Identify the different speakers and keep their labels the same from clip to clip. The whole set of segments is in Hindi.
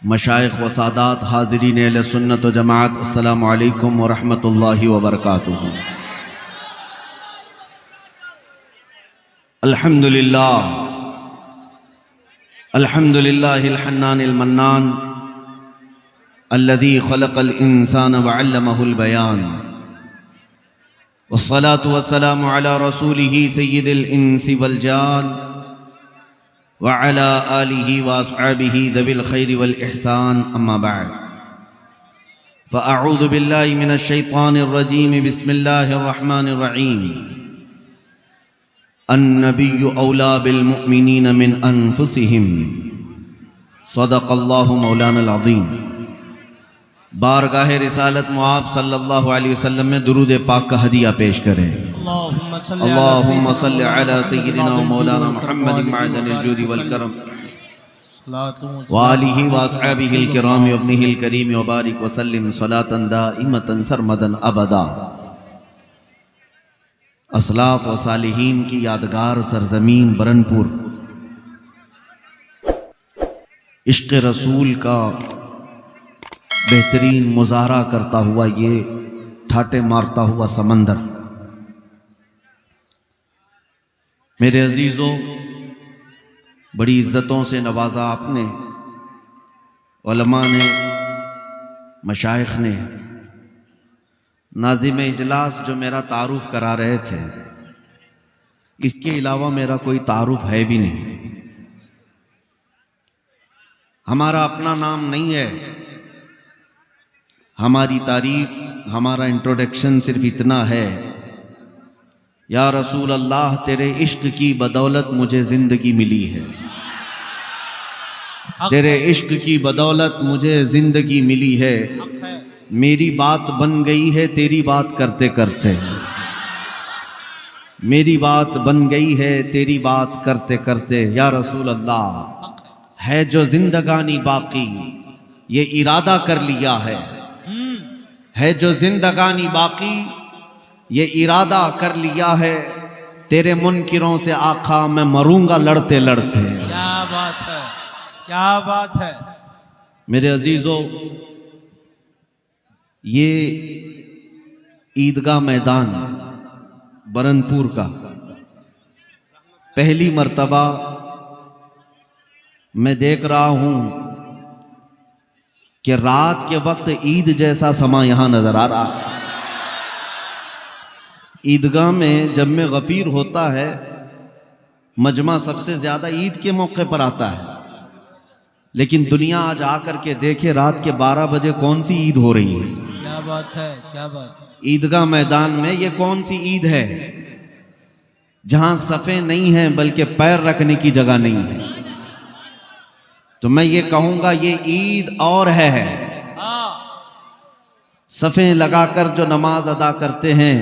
Speaker 1: मशाइख व सादात हाज़रीन अहले सुन्नत व जमात, अस्सलामु अलैकुम व रहमतुल्लाहि व बरकातुहू। अल्हम्दुलिल्लाह अल्हम्दुलिल्लाहिल हन्नानिल मन्नान अल्लज़ी खलक़ल इंसान व अल्लमहुल बयान वस्सलातु वस्सलामु अला रसूलिही सय्यिदिल इंसी वल जान व अला आलिही व अस्हाबिही ज़विल खैरि वल इहसान, अम्मा बअद। फ़अऊज़ु बिल्लाहि मिनश शैतानिर रजीम, बिस्मिल्लाहिर रहमानिर रहीम। अन्नबिय्यु औला बिल मुअमिनीन मिन अनफुसिहिम, सदक़ल्लाहु मौलानल अज़ीम। बारगाह रिसालत मुआब सल्लल्लाहु अलैहि वसल्लम में दुरूद पाक का हदिया पेश करें। अल्लाहुम्मा सल्लि अला सय्यिदिना व मौलाना मुहम्मदिन मअदनिल जूदि वल करम व आलिहि व अस्हाबिहिल किराम व इब्निहिल करीम व बारिक व सल्लिम सलातन दाइमतन सरमदन अबदा। असलाफ व सालिहीन की यादगार सरजमीन बरनपुर, इश्क़ रसूल का बेहतरीन मुजाहरा करता हुआ ये ठाटे मारता हुआ समंदर। मेरे अजीज़ों, बड़ी इज्जतों से नवाजा आपने, उलमा ने, मशाइख ने। नाज़िम इजलास जो मेरा तारुफ करा रहे थे, इसके अलावा मेरा कोई तारुफ है भी नहीं। हमारा अपना नाम नहीं है, हमारी तारीफ, हमारा इंट्रोडक्शन सिर्फ इतना है, या रसूल अल्लाह तेरे इश्क की बदौलत मुझे जिंदगी मिली है, तेरे इश्क की बदौलत मुझे जिंदगी मिली है। मेरी बात बन गई है तेरी बात करते करते, मेरी बात बन गई है तेरी बात करते करते। या रसूल अल्लाह है जो जिंदगानी बाकी, ये इरादा कर लिया है जो जिंदगानी बाकी, ये इरादा कर लिया है। तेरे मुनकिरों से आका मैं मरूंगा लड़ते लड़ते।
Speaker 2: क्या बात है, क्या बात है।
Speaker 1: मेरे अजीजों, ये ईदगाह मैदान बरनपुर का पहली मर्तबा मैं देख रहा हूं कि रात के वक्त ईद जैसा समा यहां नजर आ रहा है। ईदगाह में जब में गफीर होता है, मजमा सबसे ज्यादा ईद के मौके पर आता है, लेकिन दुनिया आज आकर के देखे रात के 12 बजे कौन सी ईद हो रही है।
Speaker 2: क्या बात है, क्या बात।
Speaker 1: ईदगाह मैदान में ये कौन सी ईद है जहां सफ़े नहीं है बल्कि पैर रखने की जगह नहीं है। तो मैं ये कहूंगा ये ईद और है। सफ़े लगाकर जो नमाज अदा करते हैं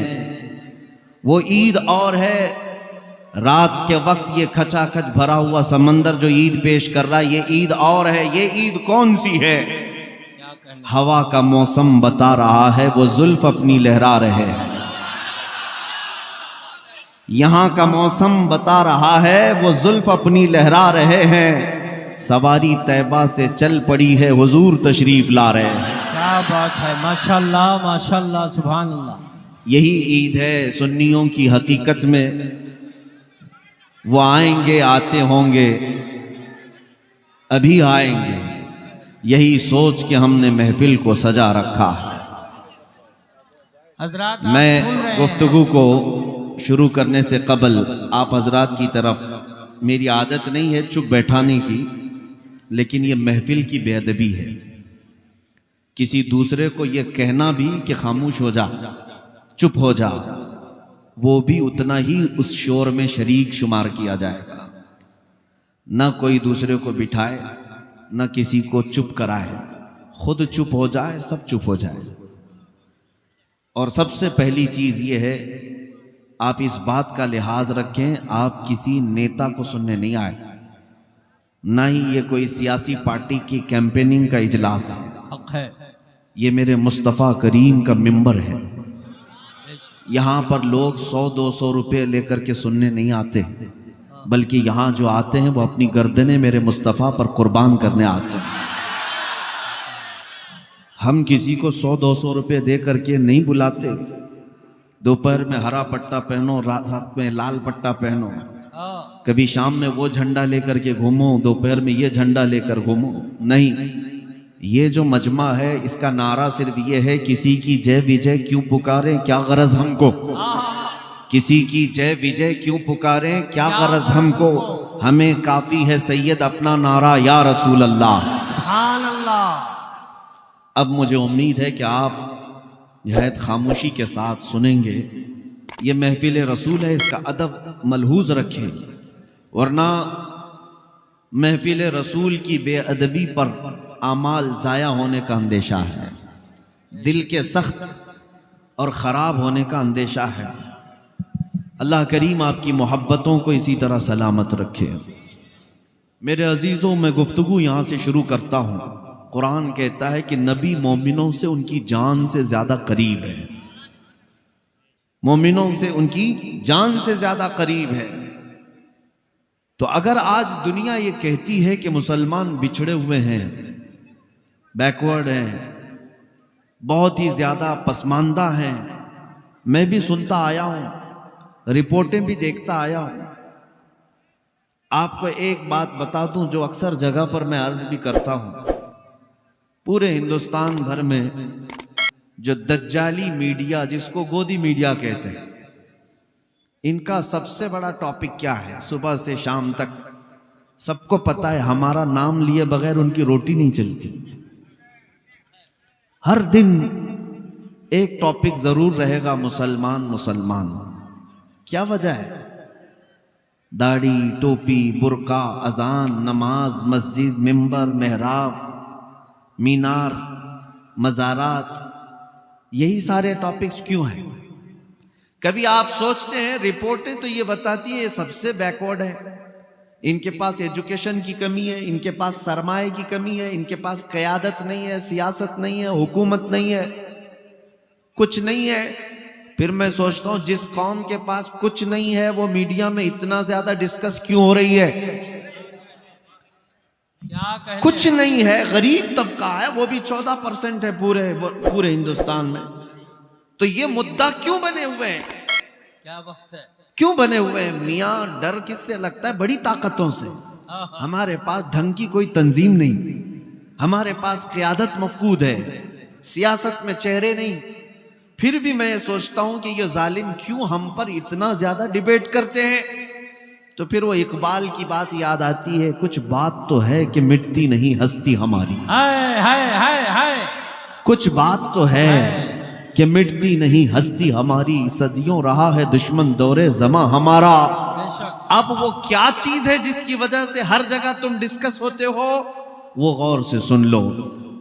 Speaker 1: वो ईद और है। रात के वक्त ये खचाखच भरा हुआ समंदर जो ईद पेश कर रहा है, ये ईद और है। ये ईद कौन सी है? हवा का मौसम बता रहा है, वो जुल्फ अपनी लहरा रहे हैं। यहां का मौसम बता रहा है, वो जुल्फ अपनी लहरा रहे हैं। सवारी तैबा से चल पड़ी है, हुजूर तशरीफ ला रहे हैं।
Speaker 2: क्या बात है, माशाल्लाह माशाल्लाह, सुभान अल्लाह।
Speaker 1: यही ईद है सुन्नियों की हकीकत में। वो आएंगे, आते होंगे, अभी आएंगे, यही सोच के हमने महफिल को सजा रखा है।
Speaker 2: हजरात,
Speaker 1: मैं गुफ्तगू को शुरू करने से कबल आप हजरात की तरफ, मेरी आदत नहीं है चुप बैठाने की, लेकिन ये महफिल की बेअदबी है किसी दूसरे को ये कहना भी कि खामोश हो जा, चुप हो जा, वो भी उतना ही उस शोर में शरीक शुमार किया जाएगा। न कोई दूसरे को बिठाए, न किसी को चुप कराए, खुद चुप हो जाए, सब चुप हो जाए। और सबसे पहली चीज ये है, आप इस बात का लिहाज रखें, आप किसी नेता को सुनने नहीं आए, ना ही ये कोई सियासी पार्टी की कैंपेनिंग का इजलास है। ये मेरे मुस्तफ़ा करीम का मिंबर है। यहाँ पर लोग 100-200 रुपये लेकर के सुनने नहीं आते, बल्कि यहाँ जो आते हैं वो अपनी गर्दनें मेरे मुस्तफ़ा पर कुर्बान करने आते हैं। हम किसी को 100-200 रुपये दे करके नहीं बुलाते। दोपहर में हरा पट्टा पहनो, रात में लाल पट्टा पहनो, कभी शाम में वो झंडा लेकर के घूमो, दोपहर में ये झंडा लेकर घूमो। नहीं, ये जो मजमा है इसका नारा सिर्फ ये है, किसी की जय विजय क्यों पुकारें, क्या गरज हमको। किसी की जय विजय क्यों पुकारें, क्या गरज हमको। हमें काफी है सैयद अपना नारा, या रसूल अल्लाह।
Speaker 2: सुभान अल्लाह।
Speaker 1: अब मुझे उम्मीद है कि आप निहायत खामोशी के साथ सुनेंगे। ये महफिल रसूल है, इसका अदब मलहूज रखें, वरना महफिल रसूल की बेअदबी पर आमाल ज़ाया होने का अंदेशा है, दिल के सख्त और ख़राब होने का अंदेशा है। अल्लाह करीम आपकी मोहब्बतों को इसी तरह सलामत रखे। मेरे अजीज़ों, मैं गुफ्तगू यहाँ से शुरू करता हूँ। कुरान कहता है कि नबी मोमिनों से उनकी जान से ज़्यादा करीब है, मोमिनों से उनकी जान से ज़्यादा करीब है। तो अगर आज दुनिया ये कहती है कि मुसलमान बिछड़े हुए हैं, बैकवर्ड हैं, बहुत ही ज़्यादा पसमानदा हैं, मैं भी सुनता आया हूँ, रिपोर्टें भी देखता आया हूँ। आपको एक बात बता दूं जो अक्सर जगह पर मैं अर्ज भी करता हूँ। पूरे हिंदुस्तान भर में जो दज्जाली मीडिया, जिसको गोदी मीडिया कहते हैं, इनका सबसे बड़ा टॉपिक क्या है? सुबह से शाम तक सबको पता है, हमारा नाम लिए बगैर उनकी रोटी नहीं चलती। हर दिन एक टॉपिक जरूर रहेगा, मुसलमान मुसलमान। क्या वजह है? दाढ़ी, टोपी, बुर्का, अजान, नमाज, मस्जिद, मिंबर, मेहराब, मीनार, मज़ारात, यही सारे टॉपिक्स क्यों हैं? कभी आप सोचते हैं, रिपोर्टें तो ये बताती है ये सबसे बैकवर्ड है, इनके पास एजुकेशन की कमी है, इनके पास सरमाए की कमी है, इनके पास क़यादत नहीं है, सियासत नहीं है, हुकूमत नहीं है, कुछ नहीं है। फिर मैं सोचता हूँ जिस कौम के पास कुछ नहीं है वो मीडिया में इतना ज्यादा डिस्कस क्यों हो रही है?
Speaker 2: क्या
Speaker 1: कुछ नहीं है, गरीब तबका है, वो भी 14% है पूरे हिंदुस्तान में। तो ये मुद्दा क्यों बने हुए हैं?
Speaker 2: क्या बात है?
Speaker 1: क्यों बने हुए हैं? मियाँ, डर किससे लगता है? बड़ी ताकतों से। हमारे पास ढंग की कोई तंजीम नहीं, हमारे पास क़यादत मफकूद है, सियासत में चेहरे नहीं। फिर भी मैं सोचता हूं कि ये जालिम क्यों हम पर इतना ज्यादा डिबेट करते हैं। तो फिर वो इकबाल की बात याद आती है, कुछ बात तो है कि मिटती नहीं हस्ती हमारी।
Speaker 2: हाय हाय हाय हाय।
Speaker 1: कुछ बात तो है कि मिटती नहीं हस्ती हमारी, सदियों रहा है दुश्मन दौरे ज़मा हमारा। अब वो क्या चीज है जिसकी वजह से हर जगह तुम डिस्कस होते हो? वो गौर से सुन लो।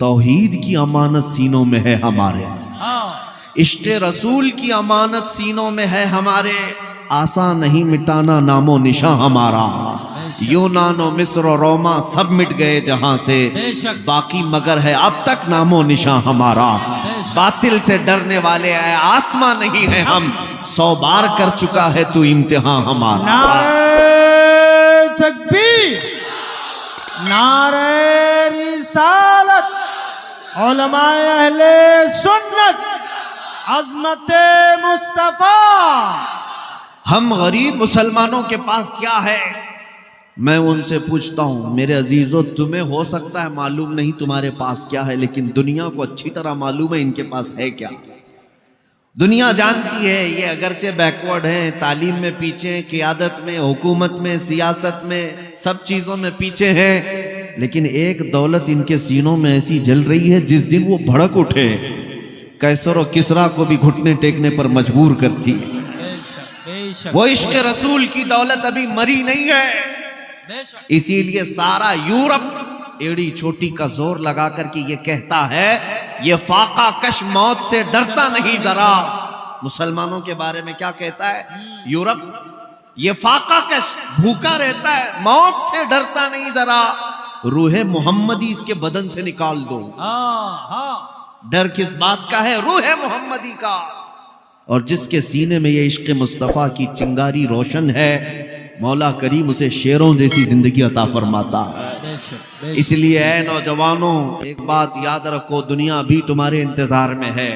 Speaker 1: तौहीद की अमानत सीनों में है हमारे, इश्क़ रसूल की अमानत सीनों में है हमारे, आसान नहीं मिटाना नामो निशा हमारा। यूनानो मिस्र और रोमा सब मिट गए जहां से, बाकी मगर है अब तक नामो निशा हमारा। बातिल से डरने वाले है आसमां नहीं है हम, 100 बार कर चुका है तू इम्तिहान हमारा।
Speaker 2: नारे तकबीर, नारे रिसालत, उलमाए अहले सुन्नत, अज़मते मुस्तफ़ा।
Speaker 1: हम गरीब मुसलमानों के पास क्या है? मैं उनसे पूछता हूँ, मेरे अजीजों, तुम्हें हो सकता है मालूम नहीं तुम्हारे पास क्या है, लेकिन दुनिया को अच्छी तरह मालूम है इनके पास है क्या। दुनिया जानती है ये अगरचे बैकवर्ड हैं, तालीम में पीछे हैं, क़यादत में, हुकूमत में, सियासत में, सब चीज़ों में पीछे हैं, लेकिन एक दौलत इनके सीनों में ऐसी जल रही है जिस दिन वो भड़क उठे कैसर और किसरा को भी घुटने टेकने पर मजबूर करती है। वो इश्क़ रसूल की दौलत अभी मरी नहीं है, इसीलिए सारा यूरोप एड़ी छोटी का जोर लगा करके ये कहता है ये फाका कश मौत से डरता नहीं जरा। मुसलमानों के बारे में क्या कहता है यूरोप? ये फाका कश भूखा रहता है, मौत से डरता नहीं जरा, रूहे मोहम्मदी इसके बदन से निकाल दो। डर किस बात का है? रूहे मोहम्मदी का। और जिसके सीने में ये इश्क़ मुस्तफ़ा की चिंगारी रोशन है, मौला करीम उसे शेरों जैसी जिंदगी अता फरमाता है।
Speaker 2: बेशक बेशक।
Speaker 1: इसलिए ऐ नौजवानों, एक बात याद रखो, दुनिया अभी तुम्हारे इंतजार में है,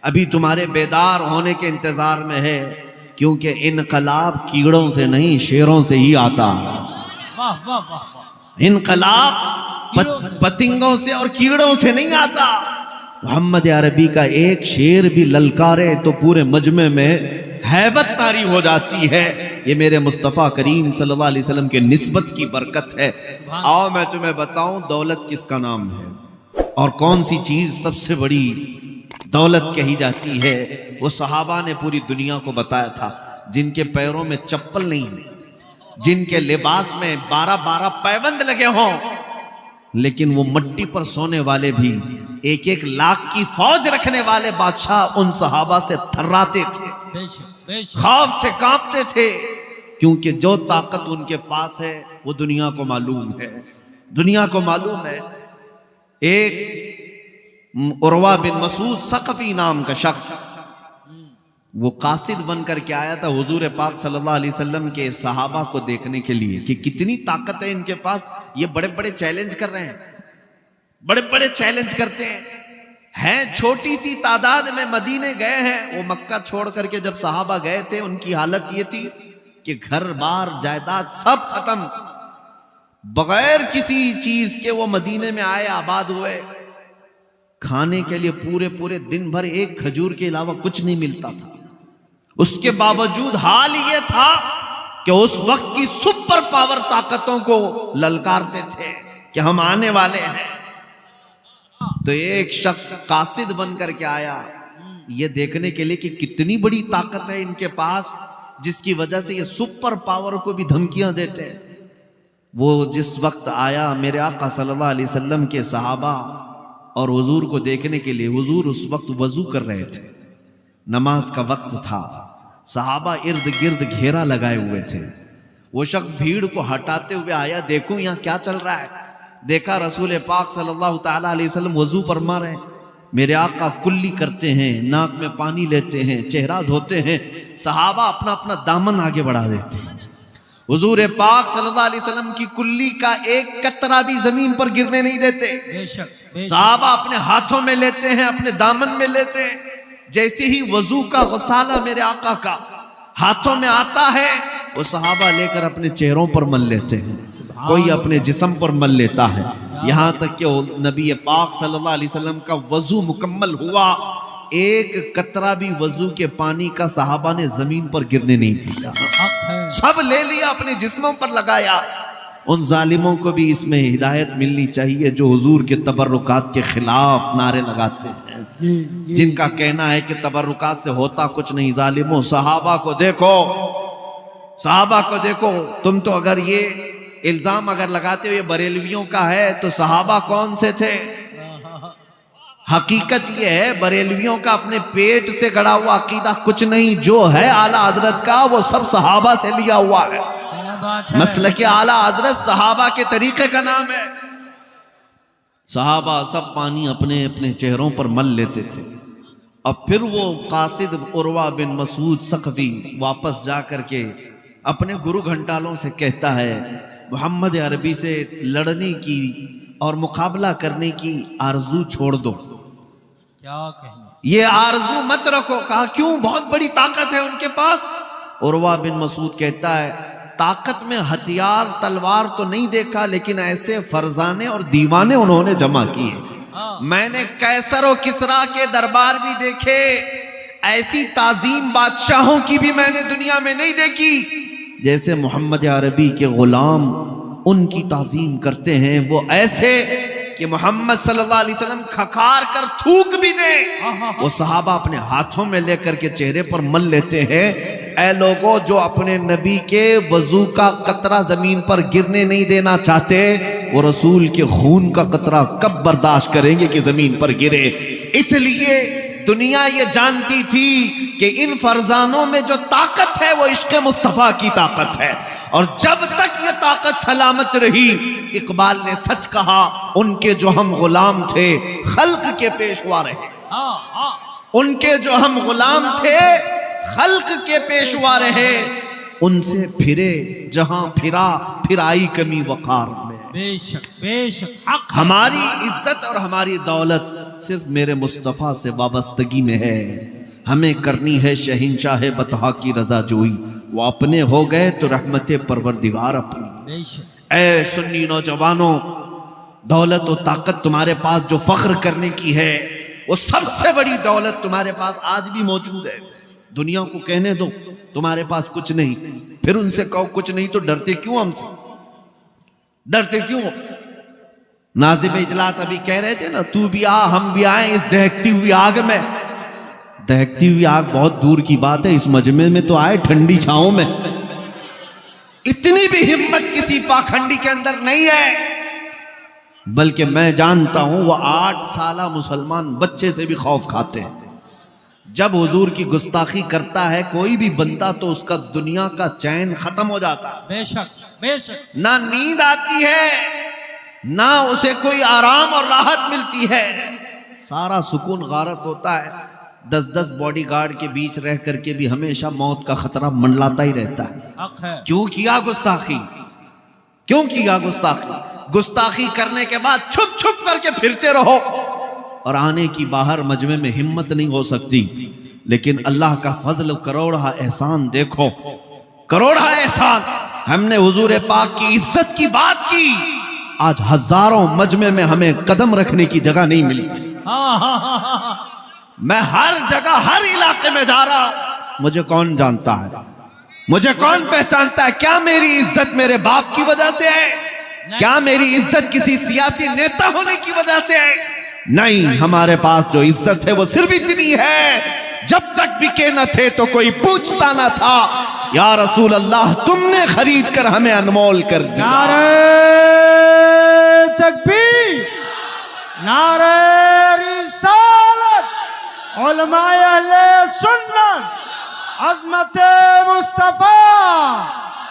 Speaker 1: अभी तुम्हारे बेदार होने के इंतजार में है, क्योंकि इनकलाब कीड़ों से नहीं शेरों से ही आता है।
Speaker 2: वाह वाह वाह वाह।
Speaker 1: इनकलाब पतिंगों से और कीड़ों से नहीं आता। मोहम्मद अरबी का एक शेर भी ललकारे तो पूरे मजमे में हैबत तारी हो जाती है। ये मेरे मुस्तफ़ा करीम सल्लल्लाहु अलैहि वसल्लम के निस्बत की बरकत है। आओ मैं तुम्हें बताऊं दौलत किसका नाम है और कौन सी चीज सबसे बड़ी दौलत कही जाती है। वो सहाबा ने पूरी दुनिया को बताया था, जिनके पैरों में चप्पल नहीं, जिनके लिबास में 12-12 पैबंद लगे हों, लेकिन वो मिट्टी पर सोने वाले भी 1-1 लाख की फौज रखने वाले बादशाह उन सहाबा से थर्राते थे, खौफ से कांपते थे, क्योंकि जो ताकत उनके पास है वो दुनिया को मालूम है। दुनिया को मालूम है। एक उर्वा बिन मसूद सकफी नाम का शख्स, वो कासिद बन करके आया था हुजूर पाक सल्लल्लाहु अलैहि वसल्लम के सहाबा को देखने के लिए कि कितनी ताकत है इनके पास। ये बड़े बड़े चैलेंज कर रहे हैं, बड़े बड़े चैलेंज करते हैं छोटी सी तादाद में मदीने गए हैं। वो मक्का छोड़ करके जब सहाबा गए थे, उनकी हालत ये थी कि घर बार जायदाद सब खत्म, बगैर किसी चीज के वो मदीने में आए, आबाद हुए। खाने के लिए पूरे पूरे दिन भर एक खजूर के अलावा कुछ नहीं मिलता था। उसके बावजूद हाल ये था कि उस वक्त की सुपर पावर ताकतों को ललकारते थे कि हम आने वाले हैं। तो एक शख्स कासिद बन करके आया ये देखने के लिए कि कितनी बड़ी ताकत है इनके पास, जिसकी वजह से ये सुपर पावर को भी धमकियां देते हैं। वो जिस वक्त आया, मेरे आका सल्लल्लाहु अलैहि वसल्लम के सहाबा और हुजूर को देखने के लिए, हुजूर उस वक्त वजू कर रहे थे, नमाज का वक्त था, सहाबा इर्द गिर्द घेरा लगाए हुए थे। वो शख्स भीड़ को हटाते हुए आया, देखूं यहाँ क्या चल रहा है। देखा रसूल पाक सल्लल्लाहु ताला अलैहि वसल्लम वजू फरमा रहे हैं। मेरे आका कुल्ली करते हैं, नाक में पानी लेते हैं, चेहरा धोते हैं, सहाबा अपना अपना दामन आगे बढ़ा देते हैं। हुजूर पाक सल्लल्लाहु अलैहि वसल्लम की कुल्ली का एक कतरा भी जमीन पर गिरने नहीं देते। सहाबा अपने हाथों में लेते हैं, अपने दामन में लेते हैं। जैसे ही वजू का गसाला मेरे आका का हाथों में आता है, वो सहाबा लेकर अपने चेहरों पर मल लेते हैं, कोई अपने जिस्म पर मल लेता है। यहाँ तक कि नबी पाक सल्लल्लाहु अलैहि वसल्लम का वजू मुकम्मल हुआ, एक कतरा भी वजू के पानी का सहाबा ने जमीन पर गिरने नहीं दिया, सब ले लिया, अपने जिस्मों पर लगाया। उन जालिमों को भी इसमें हिदायत मिलनी चाहिए जो हुजूर के तबर्रुकात के खिलाफ नारे लगाते हैं, जिनका कहना है कि तबर्रुकात से होता कुछ नहीं। जालिमों, सहाबा को देखो, सहाबा को देखो। तुम तो अगर ये इल्जाम अगर लगाते हो ये बरेलवियों का है, तो सहाबा कौन से थे? हकीकत ये है, बरेलवियों का अपने पेट से गड़ा हुआ अकीदा कुछ नहीं, जो है आला हजरत का वो सब सहाबा से लिया हुआ है। मसलक आला हजरत सहाबा के तरीके का नाम है। सहाबा सब पानी अपने अपने चेहरों पर मल लेते थे। अब फिर वो कासिद उर्वा बिन मसूद सकफी वापस जा करके अपने गुरु घंटालों से कहता है, मोहम्मद अरबी से लड़ने की और मुकाबला करने की आरजू छोड़ दो।
Speaker 2: क्या कहना,
Speaker 1: ये आरजू मत रखो। कहा क्यों? बहुत बड़ी ताकत है उनके पास। उर्वा बिन मसूद कहता है, ताकत में हथियार तलवार तो नहीं देखा, लेकिन ऐसे फरजाने और दीवाने उन्होंने जमा किए। मैंने कैसर और किसरा के दरबार भी देखे, ऐसी ताजीम बादशाहों की भी मैंने दुनिया में नहीं देखी जैसे मोहम्मद अरबी के गुलाम उनकी ताजीम करते हैं। वो ऐसे कि मोहम्मद सल्लल्लाहु अलैहि वसल्लम खकार कर थूक भी दे, वो सहाबा अपने हाथों में लेकर के चेहरे पर मल लेते हैं। ऐ लोगों, जो अपने नबी के वजू का कतरा जमीन पर गिरने नहीं देना चाहते, वो रसूल के खून का कतरा कब बर्दाश्त करेंगे कि जमीन पर गिरे। इसलिए दुनिया ये जानती थी कि इन फरजानों में जो ताकत है वो इश्क मुस्तफ़ा की ताकत है, और जब तक ये ताकत सलामत रही, इकबाल ने सच कहा, उनके जो हम गुलाम थे खल्क के पेशवा रहे। उनके जो हम गुलाम थे खल्क के पेशवा रहे। उनसे फिरे जहां फिरा, फिर आई कमी वकार में।
Speaker 2: बेशक बेशक हक है।
Speaker 1: हमारी इज्जत और हमारी दौलत सिर्फ मेरे मुस्तफ़ा से वाबस्तगी में है। हमें करनी है शहंशाह बतहा की रजा जोई, वो अपने हो गए तो रहमत परवरदिगार अपनी।
Speaker 2: बेशक
Speaker 1: ऐ सुन्नी नौजवानों, दौलत और ताकत तुम्हारे पास जो फख्र करने की है, वो सबसे बड़ी दौलत तुम्हारे पास आज भी मौजूद है। दुनिया को कहने दो तुम्हारे पास कुछ नहीं, फिर उनसे कहो कुछ नहीं, तो डरते क्यों हमसे? डरते क्यों? नाज़िम इजलास अभी कह रहे थे ना, तू भी आ हम भी आए इस दहकती हुई आग में। दहकती हुई आग बहुत दूर की बात है, इस मजमे में तो आए ठंडी छांव में। इतनी भी हिम्मत किसी पाखंडी के अंदर नहीं है, बल्कि मैं जानता हूं वो 8 साला मुसलमान बच्चे से भी खौफ खाते हैं। जब हुजूर की गुस्ताखी करता है कोई भी बंदा तो उसका दुनिया का चैन खत्म हो जाता है।
Speaker 2: बेशक बेशक
Speaker 1: ना नींद आती है, ना उसे कोई आराम और राहत मिलती है, सारा सुकून गारत होता है। 10-10 बॉडीगार्ड के बीच रह करके भी हमेशा मौत का खतरा मंडलाता ही रहता है।
Speaker 2: हक है।
Speaker 1: क्यों किया गुस्ताखी? क्यों किया गुस्ताखी? गुस्ताखी करने के बाद छुप छुप करके फिरते रहो और आने की बाहर मजमे में हिम्मत नहीं हो सकती। लेकिन अल्लाह का फजल करोड़ा एहसान देखो, करोड़ा एहसान। हमने हुजूर पाक की इज्जत की बात की, आज हजारों मजमे में हमें कदम रखने की जगह नहीं मिली। मैं हर जगह हर इलाके में जा रहा, मुझे कौन जानता है, मुझे कौन पहचानता है? क्या मेरी इज्जत मेरे बाप की वजह से है? क्या मेरी इज्जत किसी सियासी नेता होने की वजह से है? नहीं, हमारे पास जो इज्जत है वो सिर्फ इतनी है, जब तक बिके न थे तो कोई पूछता न था। या रसूल अल्लाह, तुमने खरीद कर हमें अनमोल कर दिया।
Speaker 2: नारे तकबीर, नारे रिसालत, उलमाए अहले सुन्नत, अज़मत मुस्तफा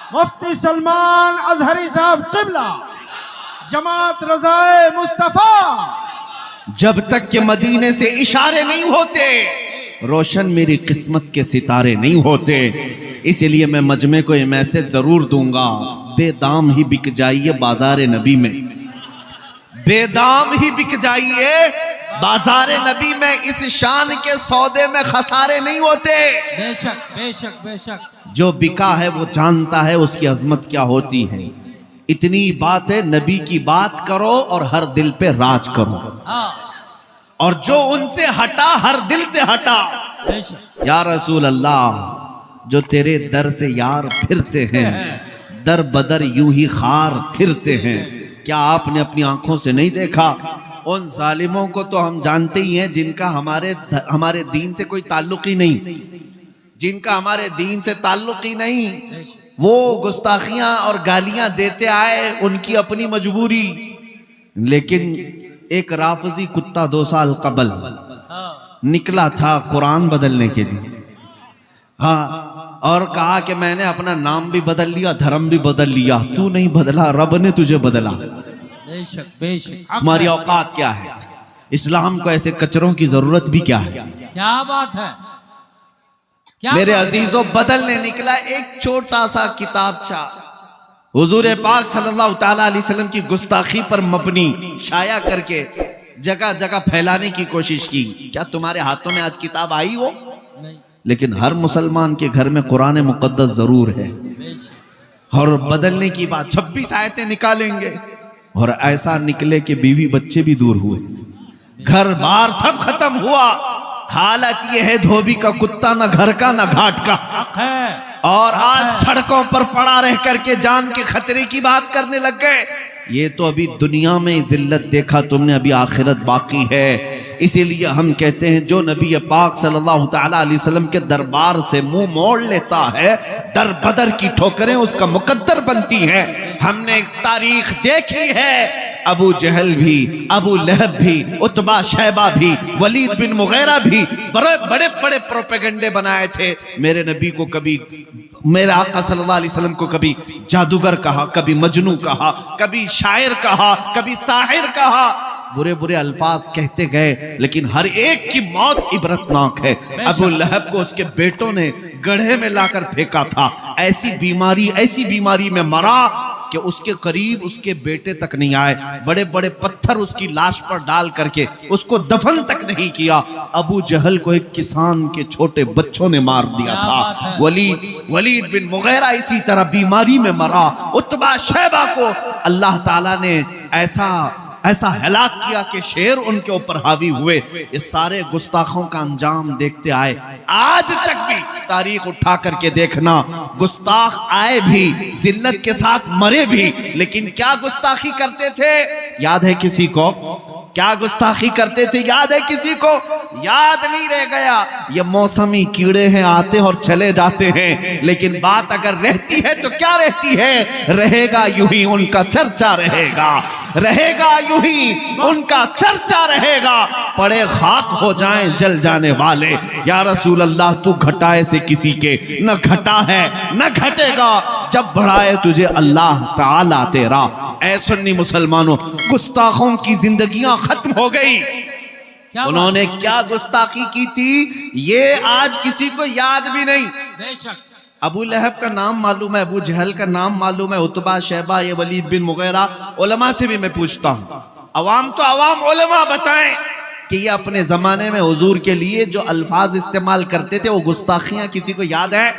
Speaker 2: मुफ्ती सलमान अजहरी साहब क़िबला, जमात रज़ाए मुस्तफा।
Speaker 1: जब तक के मदीने से इशारे नहीं होते, रोशन मेरी किस्मत के सितारे नहीं होते। इसलिए मैं मजमे को ये मैसेज जरूर दूंगा, बेदाम ही बिक जाइए बाजार नबी में, बेदाम ही बिक जाइए बाजार नबी में। इस शान के सौदे में खसारे नहीं होते।
Speaker 2: बेशक बेशक बेशक।
Speaker 1: जो बिका है वो जानता है उसकी अजमत क्या होती है। इतनी बात है, नबी की बात करो और हर दिल पे राज करो, और जो उनसे हटा हर दिल से हटा।
Speaker 2: बेशक।
Speaker 1: या रसूल अल्लाह, जो तेरे दर से यार फिरते हैं, दर बदर यूं ही खार फिरते हैं। क्या आपने अपनी आंखों से नहीं देखा? उन जालिमों को तो हम जानते ही हैं जिनका हमारे दीन से कोई ताल्लुक ही नहीं, जिनका हमारे दीन से ताल्लुक ही नहीं, वो गुस्ताखियां और गालियां देते आए, उनकी अपनी मजबूरी। लेकिन एक राफजी कुत्ता 2 साल कबल निकला था कुरान बदलने के लिए, हाँ, और कहा कि मैंने अपना नाम भी बदल लिया, धर्म भी बदल लिया। तू नहीं बदला, रब ने तुझे बदला।
Speaker 2: बेशक बेशक।
Speaker 1: तुम्हारी औकात क्या है? इस्लाम को ऐसे कचरों की जरूरत भी क्या है?
Speaker 2: क्या बात है, क्या
Speaker 1: मेरे
Speaker 2: बात
Speaker 1: अजीजों, बदलने निकला एक छोटा सा किताबचा, हुजूर पाक सल्लल्लाहु ताला अलैहि वसल्लम की गुस्ताखी पर मबनी शाया करके जगह जगह फैलाने की कोशिश की। क्या तुम्हारे हाथों में आज किताब आई हो?
Speaker 2: नहीं।
Speaker 1: लेकिन हर मुसलमान के घर में कुरान मुकद्दस जरूर है।
Speaker 2: बेशक।
Speaker 1: और बदलने की बात, 26 आयतें निकालेंगे और ऐसा निकले कि बीवी बच्चे भी दूर हुए, घर बार सब खत्म हुआ। हालत यह है धोबी का कुत्ता, ना घर का ना घाट का,
Speaker 2: हक है।
Speaker 1: और आज सड़कों पर पड़ा रह करके जान के खतरे की बात करने लग गए। ये तो अभी दुनिया में जिल्लत देखा तुमने, अभी आखिरत बाकी है। इसीलिए हम कहते हैं जो नबी पाक सल्लल्लाहु ताला अलैहि वसल्लम के दरबार से मुंह मोड़ लेता है, दर बदर की ठोकरें उसका मुकद्दर बनती हैं। हमने तारीख देखी है, अबू जहल भी, अबू लहब भी, उतबा शैबा भी, वलीद बिन मुगैरा भी बड़े बड़े बड़े प्रोपेगेंडे बनाए थे। मेरे नबी को कभी, मेरे आका सल्लल्लाहु अलैहि वसल्लम को कभी जादूगर कहा, कभी मजनू कहा, कभी शायर कहा, कभी साहिर कहा। बुरे बुरे अल्फाज कहते गए, लेकिन हर एक की मौत इबरतनाक है। अबू लहब को उसके बेटों ने गड्ढे में लाकर फेंका था, ऐसी बीमारी में मरा कि उसके करीब उसके बेटे तक नहीं आए। बड़े बड़े पत्थर उसकी लाश पर डाल करके उसको दफन तक नहीं किया। अबू जहल को एक किसान के छोटे बच्चों ने मार दिया था। वलीद बिन मुगीरा इसी तरह बीमारी में मरा। उतबा शैबा को अल्लाह ताला ने ऐसा हलाक किया कि शेर उनके ऊपर हावी हुए। इस सारे गुस्ताखों का अंजाम देखते आए। आज तक भी तारीख उठा करके देखना, गुस्ताख आए भी, जिल्लत के साथ मरे भी, लेकिन क्या गुस्ताखी करते थे याद है किसी को? क्या गुस्ताखी करते थे याद है किसी को? याद नहीं रह गया। ये मौसमी कीड़े हैं, आते और चले जाते हैं, लेकिन बात अगर रहती है तो क्या रहती है? रहेगा यूं ही उनका चर्चा रहेगा, रहेगा यूं ही उनका चर्चा रहेगा। पड़े खाक हो जाएं जल जाने वाले। या रसूल अल्लाह, तू घटाए से किसी के न घटा है न घटेगा, जब बढ़ाए तुझे अल्लाह ताला तेरा। ऐ सुन्नी मुसलमानों, गुस्ताखों की जिंदगियां खत्म हो गई। उन्होंने क्या गुस्ताखी की थी ये आज किसी को याद भी नहीं।
Speaker 2: बेशक
Speaker 1: अबू लहब का नाम मालूम है, अबू जहल का नाम मालूम है, उतबा शैबा, ये वलीद बिन मुगीरा। उलमा से भी मैं पूछता हूं, अवाम तो अवाम, उलमा बताएं कि ये अपने जमाने में हुजूर के लिए जो अल्फाज इस्तेमाल करते थे वो गुस्ताखियां किसी को याद है?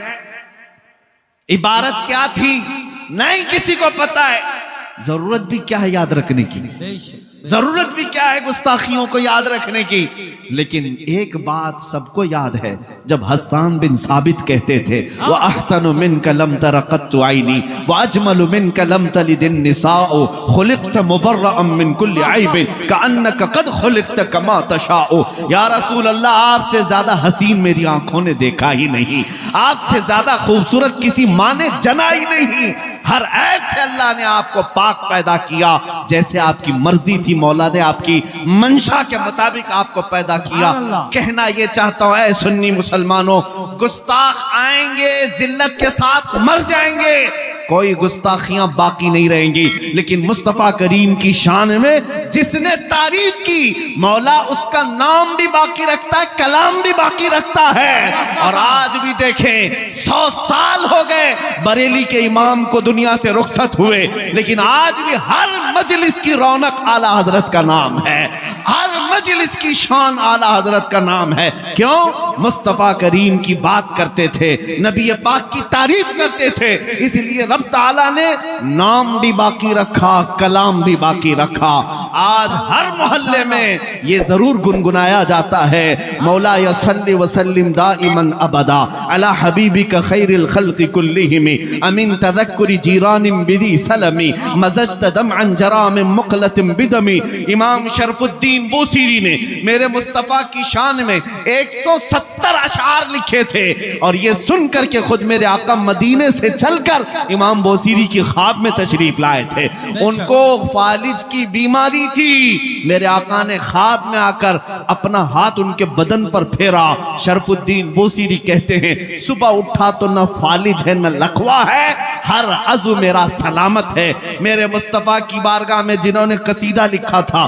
Speaker 1: इबारत क्या थी? नहीं किसी को पता है। जरूरत भी क्या है याद रखने की? जरूरत भी क्या है गुस्ताखियों को याद रखने की? लेकिन एक बात सबको याद है, जब हस्सान बिन साबित कहते थे व अहसनु मिनका लम तरा क़त्तु ऐनी व अजमलु मिनका लम तलिदिन निसाउ खुलिक़त मुबर्रअन मिन कुल्लि ऐबिन कअन्नका क़द खुलिक़त कमा तशाउ। या रसूल अल्लाह, आपसे ज्यादा हसीन मेरी आंखों ने देखा ही नहीं, आपसे ज्यादा खूबसूरत किसी माँ ने जना ही नहीं। हर ऐब से अल्लाह ने आपको पाक पैदा किया, जैसे आपकी मर्जी थी मौला ने आपकी मंशा के मुताबिक आपको पैदा किया। कहना ये चाहता हूं ऐ सुन्नी मुसलमानों, गुस्ताख आएंगे, जिल्लत के साथ मर जाएंगे, कोई गुस्ताखियां बाकी नहीं रहेंगी। लेकिन मुस्तफा करीम की शान में जिसने तारीफ की, मौला उसका नाम भी बाकी रखता है, कलाम भी बाकी रखता है। और आज भी देखें, 100 साल हो गए बरेली के इमाम को दुनिया से रुखसत हुए, लेकिन आज भी हर मजलिस की रौनक आला हजरत का नाम है, हर मजलिस की शान आला हजरत का नाम है। क्यों? मुस्तफा करीम की बात करते थे, नबी पाक की तारीफ करते थे, इसलिए रब ताला ने नाम भी बाकी रखा, कलाम भी बाकी रखा। आज हर मोहल्ले में ये जरूर गुनगुनाया जाता है, मौला सल्ली व सल्लिम दाइमन अबदा अला हबीबिका खैरिल खल्क़ि कुल्लिहिम अमिन तज़क्कुरि जीरानिम बिदी सलमी मज़ज्त दमअन जरामिन मुक़लतिन बिदमी। इमाम शरफुद्दीन बूसीरी ने मेरे मुस्तफ़ा की शान में 170 अशार लिखे थे, और ये सुन करके खुद मेरे आका मदीने से चलकर इमाम बूसीरी की ख्वाब में तशरीफ लाए थे। उनको फालिज की बीमारी थी, मेरे आका ने ख्वाब में आकर अपना हाथ उनके बदन पर फेरा। शरफुद्दीन बूसीरी कहते हैं, सुबह उठा तो न फालिज है न लकवा है, हर अज़ु मेरा सलामत है। मेरे मुस्तफ़ा की बारगाह में जिन्होंने कसीदा लिखा था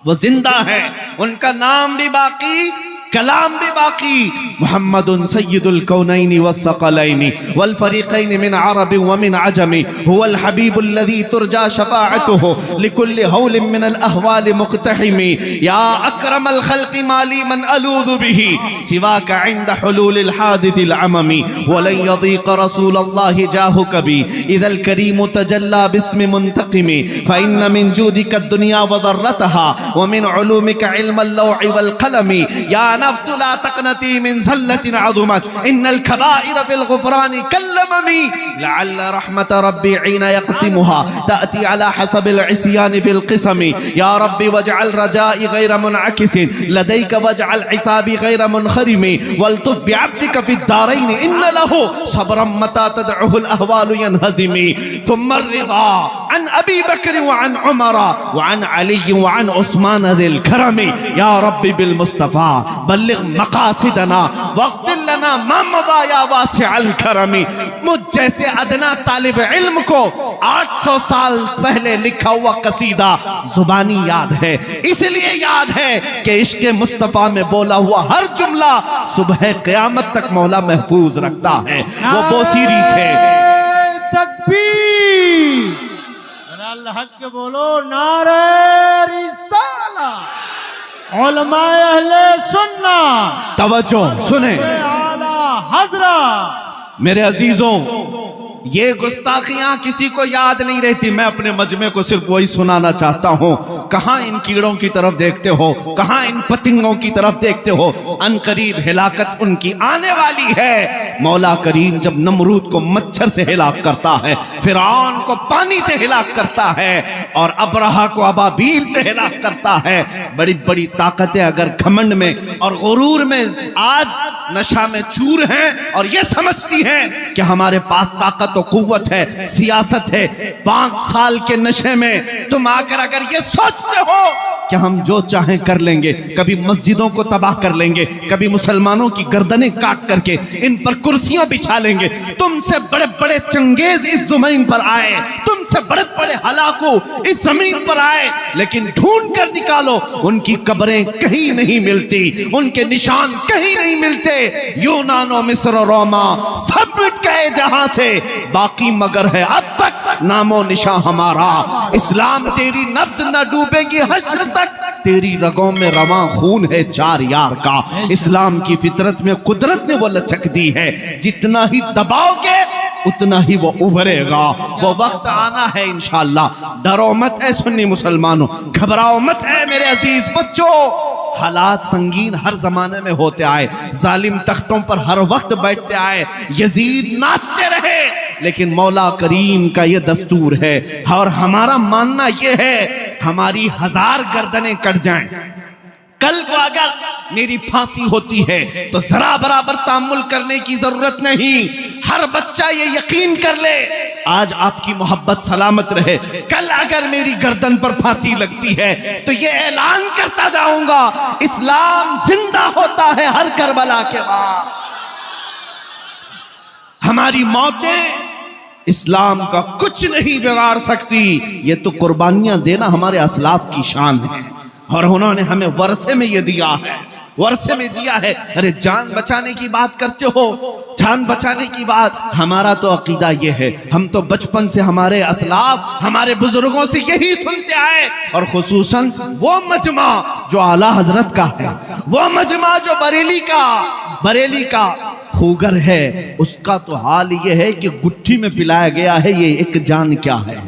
Speaker 1: वो जिंदा है, उनका नाम भी बाकी, कलाम भी बाकी। मुहम्मदुन सय्यिदुल कौनैनि वस्सक़लैनि वल फ़रीक़ैनि मिन अरब व मिन अजमी हुवल हबीबुल लज़ी तुरजा शफ़ाअतुहु लिकुल्लि हौलिन मिनल अहवालि मुक़तहिमी। या अक्रमल ख़ल्क़ि माली मन अलूज़ु बिही सिवाका इंद हुलूलिल हादिसिल अममी वलन यज़ीक़ रसूलल्लाहि जाहु कबी इज़ल करीमु तजल्ला बिस्मि मुंतक़िमी फ़इन्न मिन जूदिका दुनिया व ज़र्रतहा व मिन उलूमिका इल्मल लौहि वल क़लमी। या नफ्स ला तक़नती मिन ज़ल्लतिन अज़ुमत इन्नल कबाइर फ़िल ग़ुफ़रानि कल्लममी लअल्ल रहमत रब्बी हीना यक़सिमुहा तअती अला हसबिल इस्यानि फ़िल क़िस्मी। या रब्बी वजअल रजाई गैर मुनअकिसिन लदैक वजअल हिसाबी गैर मुनख़रिमी वल्तुफ़ बिअब्दिका फ़िद दारैनि इन्न लहु सब्रन मता तदअहुल अहवालु यनहज़िमी। थुम्मा रिज़ा अन अबी बकर व अन उमर व अन अली व अन उस्मान दिल करमी या रब्बी बिल मुस्तफा बल्लिग मकासिदना वग़फिर लना मा मदा या वासिअल करमी। मुझ जैसे अदना तालिब इल्म को 800 साल पहले लिखा हुआ कसीदा जुबानी याद है, इसलिए याद है कि इश्क मुस्तफा में बोला हुआ हर जुमला सुबह क़यामत तक मौला महफूज रखता है। वो बोसीरी थे।
Speaker 2: तकबीर, अल्लाह हक के बोलो, नारे रिसाला, उलमाए अहले सुन्ना,
Speaker 1: तवज्जो सुने
Speaker 2: आला हजरा।
Speaker 1: मेरे अजीजों, ये गुस्ताखियां किसी को याद नहीं रहती। मैं अपने मजमे को सिर्फ वही सुनाना चाहता हूँ। कहाँ इन कीड़ों की तरफ देखते हो, कहाँ इन पतंगों की तरफ देखते हो। अनकरीब हिलाकत उनकी आने वाली है। मौला करीम जब नमरूद को मच्छर से हिलाक करता है, फिरौन को पानी से हिलाक करता है और अबरहा को अबाबील से हिलाक करता है। बड़ी बड़ी ताकतें अगर घमंड में और गुरूर में आज नशा में चूर हैं और ये समझती हैं कि हमारे पास ताकत तो कुव्वत है, सियासत है, 5 साल के नशे में तुम आकर अगर ये सोचते हो कि हम जो चाहें कर लेंगे, कभी मस्जिदों को तबाह कर लेंगे, कभी मुसलमानों की गर्दनें काट करके इन पर कुर्सियां बिछा लेंगे, तुमसे बड़े बड़े चंगेज इस ज़मीन पर आए, तुमसे बड़े बड़े हलाकू इस जमीन पर आए, लेकिन ढूंढ कर निकालो उनकी कब्रें कहीं नहीं मिलती, उनके निशान कहीं नहीं मिलते। यूनान, मिस्र और रोमा सब मिट गए जहां से, बाकी मगर है अब तक नामो निशा हमारा। इस्लाम तेरी नफ्स न डूबेगी हश्र तक, तेरी रगों में रवां खून है 4 यार का। इस्लाम की फितरत में कुदरत ने वो लचक दी है, जितना ही दबाओगे उतना ही वो उभरेगा। वो वक्त आना है इंशाअल्लाह। डरो मत है सुन्नी मुसलमानों, घबराओ मत है मेरे अजीज बच्चों। हालात संगीन हर जमाने में होते आए, जालिम तख्तों पर हर वक्त बैठते आए, यजीद नाचते रहे, लेकिन मौला करीम का ये दस्तूर है और हमारा मानना ये है हमारी 1000 गर्दनें कट जाएं, कल को अगर मेरी फांसी होती है तो जरा बराबर तामुल करने की जरूरत नहीं। हर बच्चा ये यकीन कर ले आज आपकी मोहब्बत सलामत रहे, कल अगर मेरी गर्दन पर फांसी लगती है तो ये ऐलान करता जाऊंगा इस्लाम जिंदा होता है हर करबला के बाद। हमारी मौतें इस्लाम का कुछ नहीं बिगाड़ सकती। ये तो कुर्बानियां देना हमारे असलाफ की शान है और उन्होंने हमें वर्षे में ये दिया है, वर्षे में दिया है। अरे जान बचाने की बात करते हो, जान बचाने की बात, हमारा तो अकीदा ये है, हम तो बचपन से हमारे असलाफ हमारे बुजुर्गों से यही सुनते आए, और खुसूसन वो मजमा जो आला हजरत का है, वो मजमा जो बरेली का खूगर है, उसका तो हाल ये है कि गुट्ठी में पिलाया गया है ये एक जान क्या है,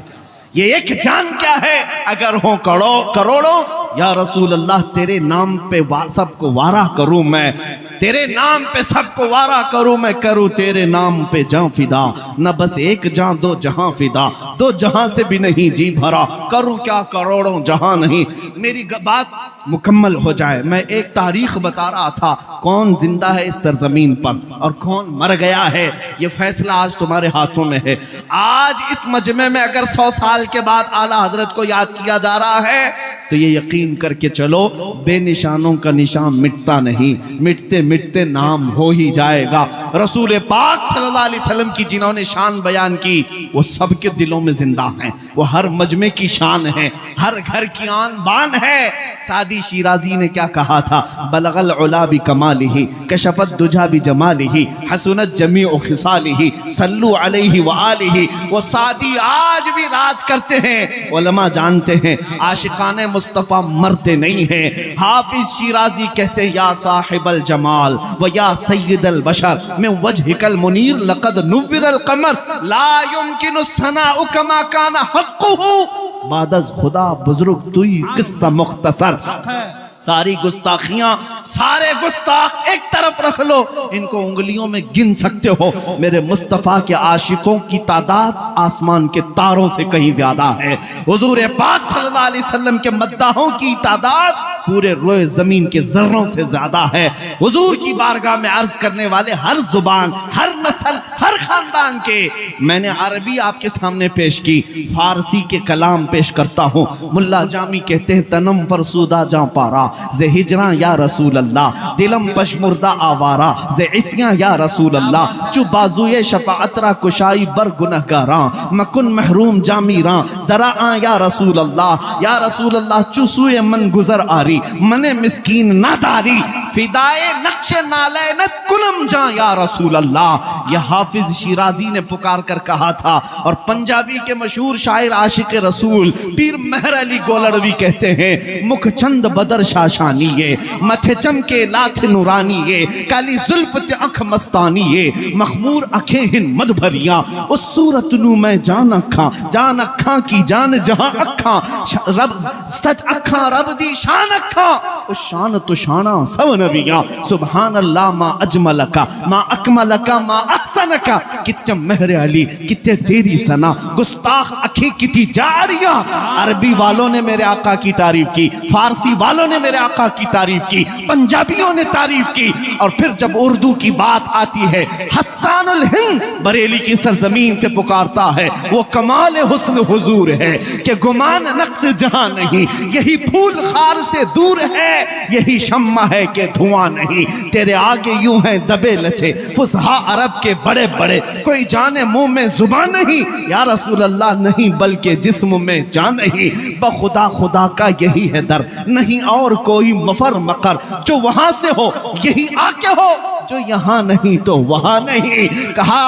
Speaker 1: ये एक जान क्या है। अगर हो करोड़ों या रसूल अल्लाह तेरे नाम पे सबको वारा करूं मैं, तेरे नाम पे सबको वारा करूं मैं, करूं तेरे नाम पे जान फिदा, न बस एक जान 2 जहां फिदा, 2 जहां से भी नहीं जी भरा, करूं क्या करोड़ों जहां नहीं। मेरी बात मुकम्मल हो जाए, मैं एक तारीख बता रहा था, कौन जिंदा है इस सरजमीन पर और कौन मर गया है, ये फैसला आज तुम्हारे हाथों में है। आज इस मजमे में अगर 100 साल के बाद आला हजरत को याद किया जा रहा है तो ये यकीन करके चलो बेनिशानों का निशान मिटता नहीं, मिटते मिटते नाम हो ही जाएगा। रसूल पाक सल्लल्लाहु अलैहि वसल्लम की जिन्होंने शान बयान की वो सबके दिलों में जिंदा हैं, वो हर मजमे की शान है, हर घर की आन बान है। सादी शिराजी ने क्या कहा था, बलगल उला बि कमालिही कशफत दुजा बि जमालिही हसनत जमीउ खिसालिही सल्लु अलैहि व आलिही। वो सादी आज भी राज करते हैं, उलमा जानते हैं आशिकाने मुस्तफ़ा मरते नहीं हैं। हाफिज शिराजी कहते हैं या साहिबल जमाल व या सय्यदल बशर में वजहिकल मुनीर लक़द नुव्विरल कमर ला युमकिनु सनाउ कमा काना हक़्क़ुहु बादज़ खुदा बुजुर्ग तुई किस्सा मुख्तसर। सारी गुस्ताखियां, सारे गुस्ताख एक तरफ रख लो, इनको उंगलियों में गिन सकते हो। मेरे मुस्तफ़ा के आशिकों की तादाद आसमान के तारों से कहीं ज्यादा है। हुजूर पाक सल्लल्लाहु अलैहि वसल्लम के मद्दाहों की तादाद पूरे रोए जमीन के जर्रों से ज्यादा है। हुजूर की बारगाह में अर्ज करने वाले हर जुबान, हर नस्ल, हर खानदान के मैंने अरबी आपके सामने पेश की, फारसी के कलाम पेश करता हूँ। मुल्ला जामी कहते हैं तनम फरसूदा जा पारा जे हिजरा या रसूल अल्लाह, दिलम पशमुर्दा आवारा जे इस्या या रसूल अल्लाह, चु बाजुए शफाअतरा कुशाई बर गुनहगारा मकुन महरूम जामीरा दरा आ या रसूल अल्लाह, चुसुए मन गुजर आरी मने मिस्कीन नादारी फिदाए नक्शे नालैनत कुलम जा या रसूल अल्लाह। यह हाफिज शिराजी ने पुकार कर कहा था। और पंजाबी के मशहूर शायर आशिक रसूल पीर मेहर अली गोलड़वी कहते हैं, मुख चंद बदर शाशानी ये मथे चमके लाथ नूरानी ये काली जुल्फत अख मस्तानी ये मखमूर अखें हिन मद भरिया उस सूरत नू मैं जान अखा की जान जहां अखा रब सच अखा रब दी शान अखा उस शान तो शाना सब नबिया सुभान अल्लाह मा अजमलका मा अकमलका मा अहसनका। कित्ते मेहर अली कित्ते तेरी सना गुस्ताख अखी किती जारिया। अरबी वालों ने मेरे आका की तारीफ की, फारसी वालों ने मेरे आका की तारीफ की, पंजाबियों ने तारीफ की। और फिर जब उर्दू की बात आती है, हस्सानुल हिंद बरेली की सरजमीन से पुकारता है, वो कमाल हुस्न हुजूर है कि गुमान नक्श जहां नहीं, यही फूल खार से दूर है, यही शम्मा है कि धुआं नहीं। तेरे आगे यूं है दबे लचे फुसहा अरब के बड़े बड़े, कोई जाने मुंह में जुबान नहीं या रसूल अल्लाह, नहीं बल्कि जिस्म में जान नहीं। बखुदा खुदा का यही है दर, नहीं और कोई मफर मकर, जो वहां से हो यही आके हो, जो यहां नहीं तो वहां नहीं। कहा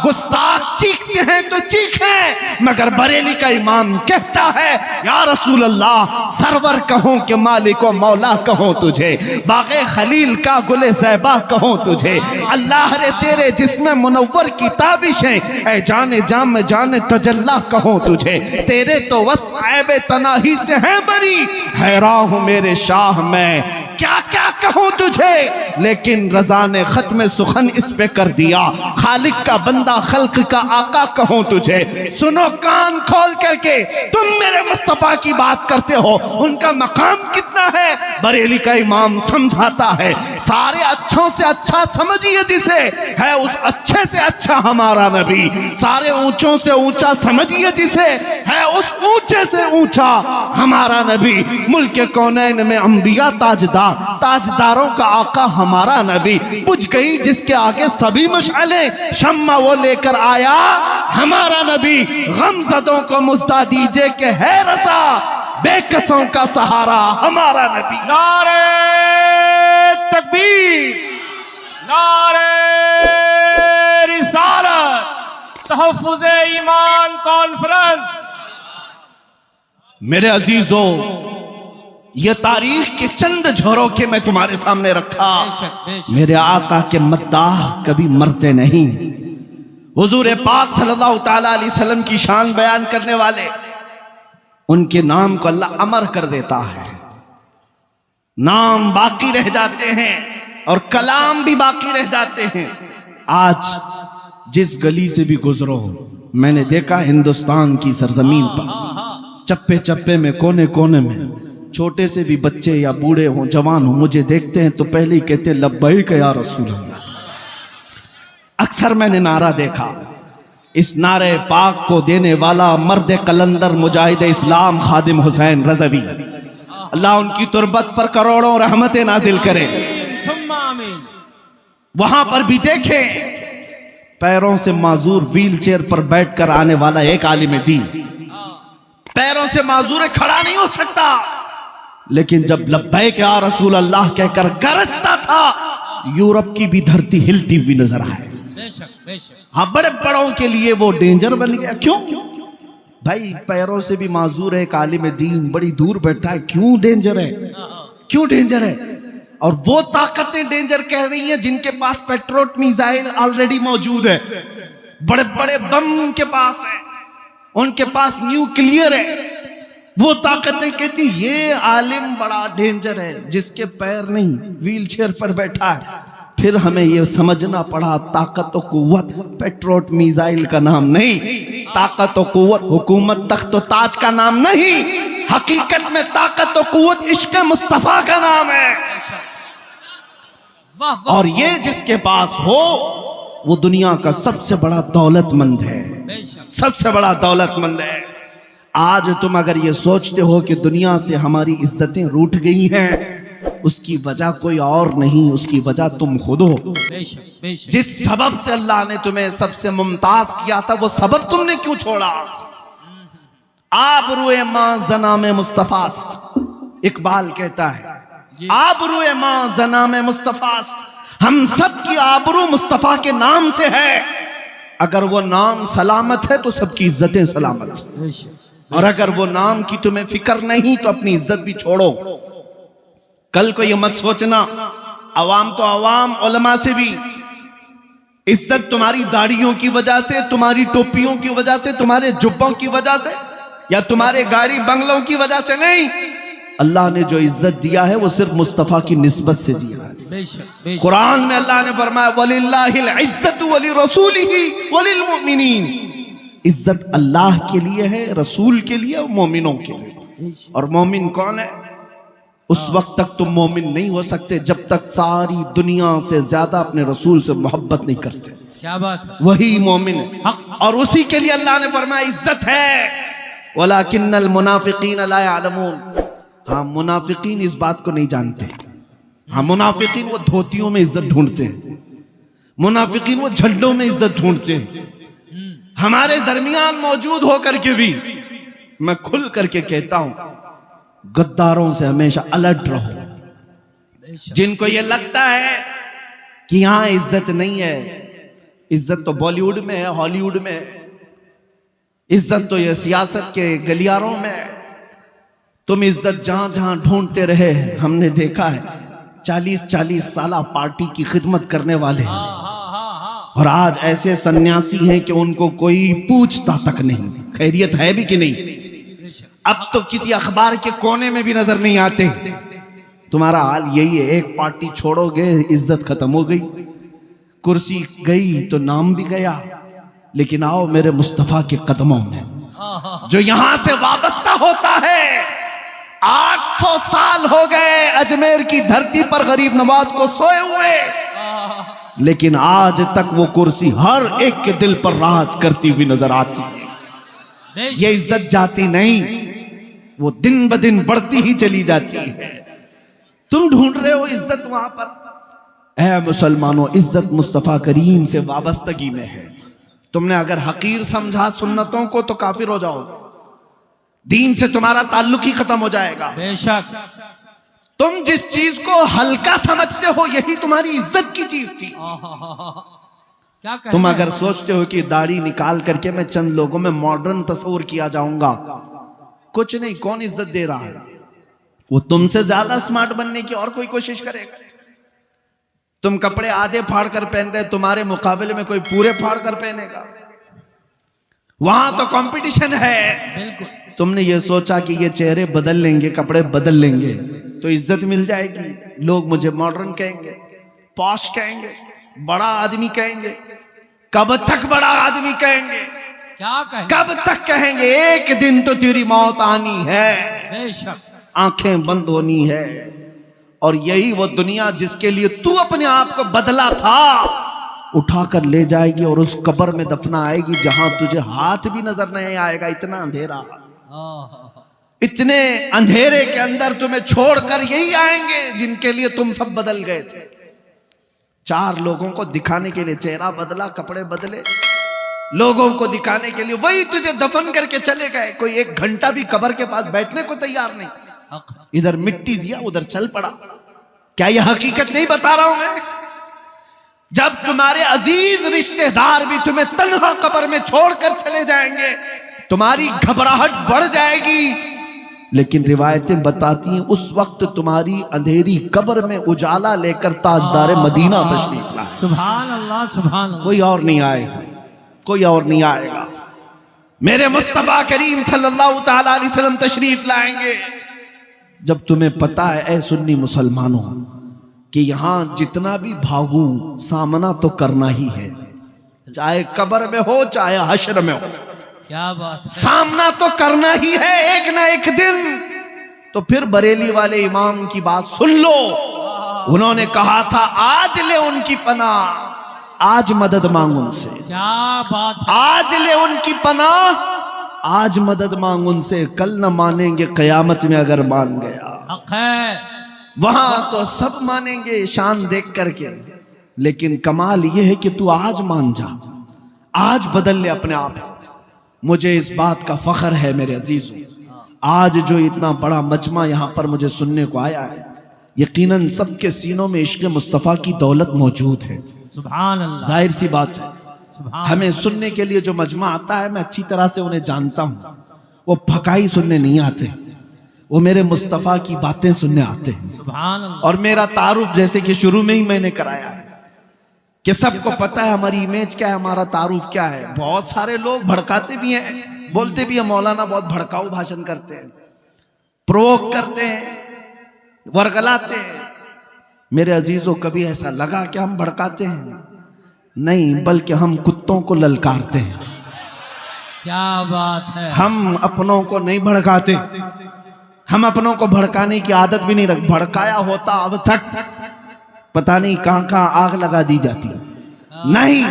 Speaker 1: गुस्ताख चीखते हैं तो चीखें, मगर बरेली का इमाम कहता है या रसूल अल्लाह, सरवर कहूं कि मालिक व मौला कहूं तुझे, बागे खलील का गुले ज़ैबा कहूं तुझे, अल्लाह रे तेरे जिस्म मुनव्वर की ताबिशें, ऐ जाने जाम जाने तजल्ला कहूं तुझे, तेरे तो वस ऐबे तनाही से है बरी, हैरान हूं मेरे शाह मैं क्या क्या कहूं तुझे। लेकिन रजा ने खत्म सुखन इस पे कर दिया, खालिक का बंदा खल्क का आका कहूं तुझे। सुनो कान खोल करके, तुम मेरे मुस्तफा की बात करते हो, उनका मकाम कितना है। बरेली का इमाम समझाता है, सारे अच्छों से अच्छा समझिए जिसे, है उस अच्छे से अच्छा हमारा नबी। सारे ऊंचों से ऊंचा समझिए जिसे, है उस ऊंचे से ऊंचा हमारा नबी। मुल्क कौनैन में अंबिया ताजदार, ताजदारों का आका हमारा नबी। बुझ गई जिसके आगे सभी मशाले, शम्मा वो लेकर आया हमारा नबी। गमज़दों को मुस्ता दीजिए कि है रज़ा, बेकसों का सहारा हमारा नबी।
Speaker 3: नारे तकबीर, नारे रिसालत, तहफ्फुज़े ईमान कॉन्फ्रेंस।
Speaker 1: मेरे अजीजों, ये तारीख के चंद झरोखे मैं तुम्हारे सामने रखा। मेरे आका के मद्दाह कभी मरते नहीं। हुजूर पाक सल्लल्लाहु तआला अलैहि वसल्लम की शान बयान करने वाले, उनके नाम को अल्लाह अमर कर देता है, नाम बाकी रह जाते हैं और कलाम भी बाकी रह जाते हैं। आज जिस गली से भी गुजरो, मैंने देखा हिंदुस्तान की सरजमीन पर चप्पे चप्पे में, कोने कोने में, छोटे से भी बच्चे या बूढ़े हों, जवान हों, मुझे देखते हैं तो पहले ही कहते हैं लब्बैक या रसूल अल्लाह। अक्सर मैंने नारा देखा, इस नारे पाक को देने वाला मर्द कलंदर मुजाहिद इस्लाम खादिम हुसैन रज़वी, अल्लाह उनकी तुरबत पर करोड़ों रहमतें नाजिल करे। वहां पर भी देखें, पैरों से माजूर व्हील चेयर पर बैठकर आने वाला एक आलिम दीन, पैरों से माजूर खड़ा नहीं हो सकता, लेकिन जब लब्बैक या रसूल अल्लाह कहकर गरजता था, यूरोप की भी धरती हिलती हुई नजर आए। हाँ, बड़े बड़ों के लिए वो डेंजर बन गया। क्यों भाई? पैरों से भी माजूर है, एक आलिम दीन बड़ी दूर बैठा है, क्यों डेंजर है? क्यों डेंजर है? और वो ताकतें डेंजर कह रही हैं जिनके पास पेट्रोट मिसाइल ऑलरेडी मौजूद है, बड़े बड़े बम के पास है, उनके पास न्यूक्लियर है। वो ताकतें कहती ये आलिम बड़ा डेंजर है, जिसके पैर नहीं, व्हील चेयर पर बैठा है। फिर हमें ये समझना पड़ा, ताकत और कुव्वत पेट्रोट मिसाइल का नाम नहीं, ताकत और कुव्वत हुकूमत तख्त और ताज का नाम नहीं, हकीकत में ताकत और कुव्वत इश्क मुस्तफा का नाम है।
Speaker 2: वाह वाह।
Speaker 1: और ये जिसके पास हो वो दुनिया का सबसे बड़ा दौलतमंद है,
Speaker 2: बेशक
Speaker 1: सबसे बड़ा दौलतमंद है। आज तुम अगर ये सोचते हो कि दुनिया से हमारी इज्जतें रूठ गई हैं, उसकी वजह कोई और नहीं, उसकी वजह तुम खुद हो।
Speaker 2: बेशक बेशक।
Speaker 1: जिस सबब से अल्लाह ने तुम्हें सबसे मुमताज किया था वो सबब तुमने क्यों छोड़ा? आबरूए मां जना में मुस्तफास्त, इकबाल कहता है आबरूए मां जना में मुस्तफास्त। हम सब की आबरू मुस्तफा के नाम से है। अगर वो नाम सलामत है तो सबकी इज्जतें सलामत,
Speaker 2: बेशक।
Speaker 1: और अगर वो नाम की तुम्हें फिक्र नहीं तो अपनी इज्जत भी छोड़ो। कल को ये मत सोचना अवाम तो अवाम, उलमा से भी इज्जत तुम्हारी दाढ़ियों की वजह से, तुम्हारी टोपियों की वजह से, तुम्हारे जुब्बों की वजह से या तुम्हारे गाड़ी बंगलों की वजह से नहीं। अल्लाह ने जो इज्जत दिया है वो सिर्फ मुस्तफा की निस्बत से दिया है।
Speaker 2: बेशक बेशक।
Speaker 1: कुरान में अल्लाह ने फरमाया वलिल्लाहिल इज्जतु वलिरसूलिही वलिलमुमिनीन। इज्जत अल्लाह के लिए है, रसूल के लिए और मोमिनों के लिए। और मोमिन कौन है? उस वक्त तक तुम मोमिन नहीं हो सकते जब तक सारी दुनिया से ज्यादा अपने रसूल से मोहब्बत नहीं करते।
Speaker 2: क्या बात है।
Speaker 1: वही मोमिन है। और उसी के लिए अल्लाह ने फरमाया इज्जत है। वलाकिन्नल मुनाफिकीन ला यअलमून। हाँ, मुनाफिकीन इस बात को नहीं जानते। हाँ, मुनाफिकीन वो धोतियों में इज्जत ढूंढते हैं, मुनाफिकीन वो झंडों में इज्जत ढूंढते हैं। हमारे दरमियान मौजूद होकर के भी मैं खुल करके कहता हूं, गद्दारों से हमेशा अलर्ट रहो। जिनको ये लगता है कि यहां इज्जत नहीं है, इज्जत तो बॉलीवुड में है, हॉलीवुड में है, इज्जत तो ये सियासत के गलियारों में है। तुम इज्जत जहां जहां ढूंढते रहे, हमने देखा है 40-40 साल पार्टी की खिदमत करने वाले हैं, और आज ऐसे सन्यासी हैं कि उनको कोई पूछता तक नहीं खैरियत है भी कि नहीं। अब तो किसी अखबार के कोने में भी नजर नहीं आते। तुम्हारा हाल यही है, एक पार्टी छोड़ोगे इज्जत खत्म हो गई, कुर्सी गई तो नाम भी गया। लेकिन आओ मेरे मुस्तफा के कदमों में जो यहां से वाबस्ता होता है। 800 साल हो गए अजमेर की धरती पर गरीब नवाज को सोए हुए, लेकिन आज तक वो कुर्सी हर एक के दिल पर राज करती हुई नजर आती है। ये इज्जत जाती नहीं, वो दिन ब दिन बढ़ती ही चली जाती है। तुम ढूंढ रहे हो इज्जत वहां पर। ऐ मुसलमानों, इज्जत मुस्तफा करीम से वाबस्तगी में है। तुमने अगर हकीर समझा सुन्नतों को तो काफिर हो जाओगे, दीन से तुम्हारा ताल्लुक ही खत्म हो जाएगा।
Speaker 2: बेशक।
Speaker 1: तुम जिस चीज को हल्का समझते हो यही तुम्हारी इज्जत की चीज थी।
Speaker 2: क्या कहना
Speaker 1: तुम
Speaker 2: है?
Speaker 1: अगर सोचते हो कि दाढ़ी निकाल करके मैं चंद लोगों में मॉडर्न तस्वीर किया जाऊंगा, कुछ नहीं। कौन इज्जत दे रहा है? वो तुमसे ज्यादा स्मार्ट बनने की और कोई कोशिश करेगा। तुम कपड़े आधे फाड़ कर पहन रहे, तुम्हारे मुकाबले में कोई पूरे फाड़ कर पहनेगा। वहां तो कंपटीशन है।
Speaker 2: बिल्कुल।
Speaker 1: तुमने ये सोचा कि ये चेहरे बदल लेंगे, कपड़े बदल लेंगे तो इज्जत मिल जाएगी, लोग मुझे मॉडर्न कहेंगे, पॉश कहेंगे, बड़ा आदमी कहेंगे। कब तक बड़ा आदमी कहेंगे?
Speaker 2: क्या कहें?
Speaker 1: कब तक कहेंगे? एक दिन तो तेरी मौत आनी है,
Speaker 2: बेशक।
Speaker 1: आंखें बंद होनी है। और यही वो दुनिया जिसके लिए तू अपने आप को बदला था उठाकर ले जाएगी और उस कब्र में दफना आएगी जहां तुझे हाथ भी नजर नहीं आएगा। इतना अंधेरा, इतने अंधेरे के अंदर तुम्हें छोड़कर यही आएंगे जिनके लिए तुम सब बदल गए थे। 4 लोगों को दिखाने के लिए चेहरा बदला, कपड़े बदले, लोगों को दिखाने के लिए वही तुझे दफन करके चले गए। कोई 1 घंटा भी कब्र के पास बैठने को तैयार नहीं। इधर मिट्टी दिया, उधर चल पड़ा। क्या यह हकीकत नहीं बता रहा हूं मैं? जब तुम्हारे अजीज रिश्तेदार भी तुम्हें तन्हा कब्र में छोड़कर चले जाएंगे, तुम्हारी घबराहट बढ़ जाएगी। लेकिन रिवायतें बताती हैं उस वक्त तुम्हारी अंधेरी कब्र में उजाला लेकर ताजदार मदीना तशरीफ लाए।
Speaker 2: सुभान अल्लाह, सुभान अल्लाह।
Speaker 1: कोई और नहीं आएगा, कोई और नहीं आएगा। मेरे मुस्तफा करीम सल्लल्लाहु तआला अलैहि वसल्लम तशरीफ लाएंगे। जब तुम्हें पता है ऐ सुन्नी मुसलमानों कि यहां जितना भी भागू सामना तो करना ही है, चाहे कब्र में हो चाहे हश्र में हो।
Speaker 2: क्या बात है।
Speaker 1: सामना तो करना ही है एक ना एक दिन। तो फिर बरेली वाले इमाम की बात सुन लो। उन्होंने कहा था आज ले उनकी पनाह, आज मदद मांग उनसे।
Speaker 2: क्या बात है।
Speaker 1: आज ले उनकी पनाह, आज मदद मांग उनसे। कल न मानेंगे कयामत में अगर मान गया।
Speaker 2: हक है।
Speaker 1: वहां तो सब मानेंगे शान देख करके, लेकिन कमाल यह है कि तू आज मान जा, आज बदल ले अपने आप। मुझे इस बात का फख्र है मेरे अजीजों, आज जो इतना बड़ा मजमा यहाँ पर मुझे सुनने को आया है, यकीनन सबके सीनों में इश्क मुस्तफ़ा की दौलत मौजूद है।
Speaker 2: सुभान अल्लाह।
Speaker 1: जाहिर सी बात है,
Speaker 2: सुभान
Speaker 1: हमें सुनने के लिए जो मजमा आता है मैं अच्छी तरह से उन्हें जानता हूँ। वो फकाई सुनने नहीं आते, वो मेरे मुस्तफ़ा की बातें सुनने आते हैं।
Speaker 2: सुभान अल्लाह।
Speaker 1: और मेरा तारुफ जैसे कि शुरू में ही मैंने कराया है कि सबको पता है हमारी इमेज क्या है, हमारा तारुफ क्या है। बहुत सारे लोग भड़काते भी हैं, बोलते भी हैं मौलाना बहुत भड़काऊ भाषण करते हैं, प्रोवोक करते हैं, वर्गलाते हैं। मेरे अजीजों, कभी ऐसा लगा कि हम भड़काते हैं? नहीं, बल्कि हम कुत्तों को ललकारते हैं।
Speaker 2: क्या बात है।
Speaker 1: हम अपनों को नहीं भड़काते, हम अपनों को भड़काने की आदत भी नहीं रख। भड़काया होता अब तक पता नहीं कहां कहां आग लगा दी जाती। नहीं,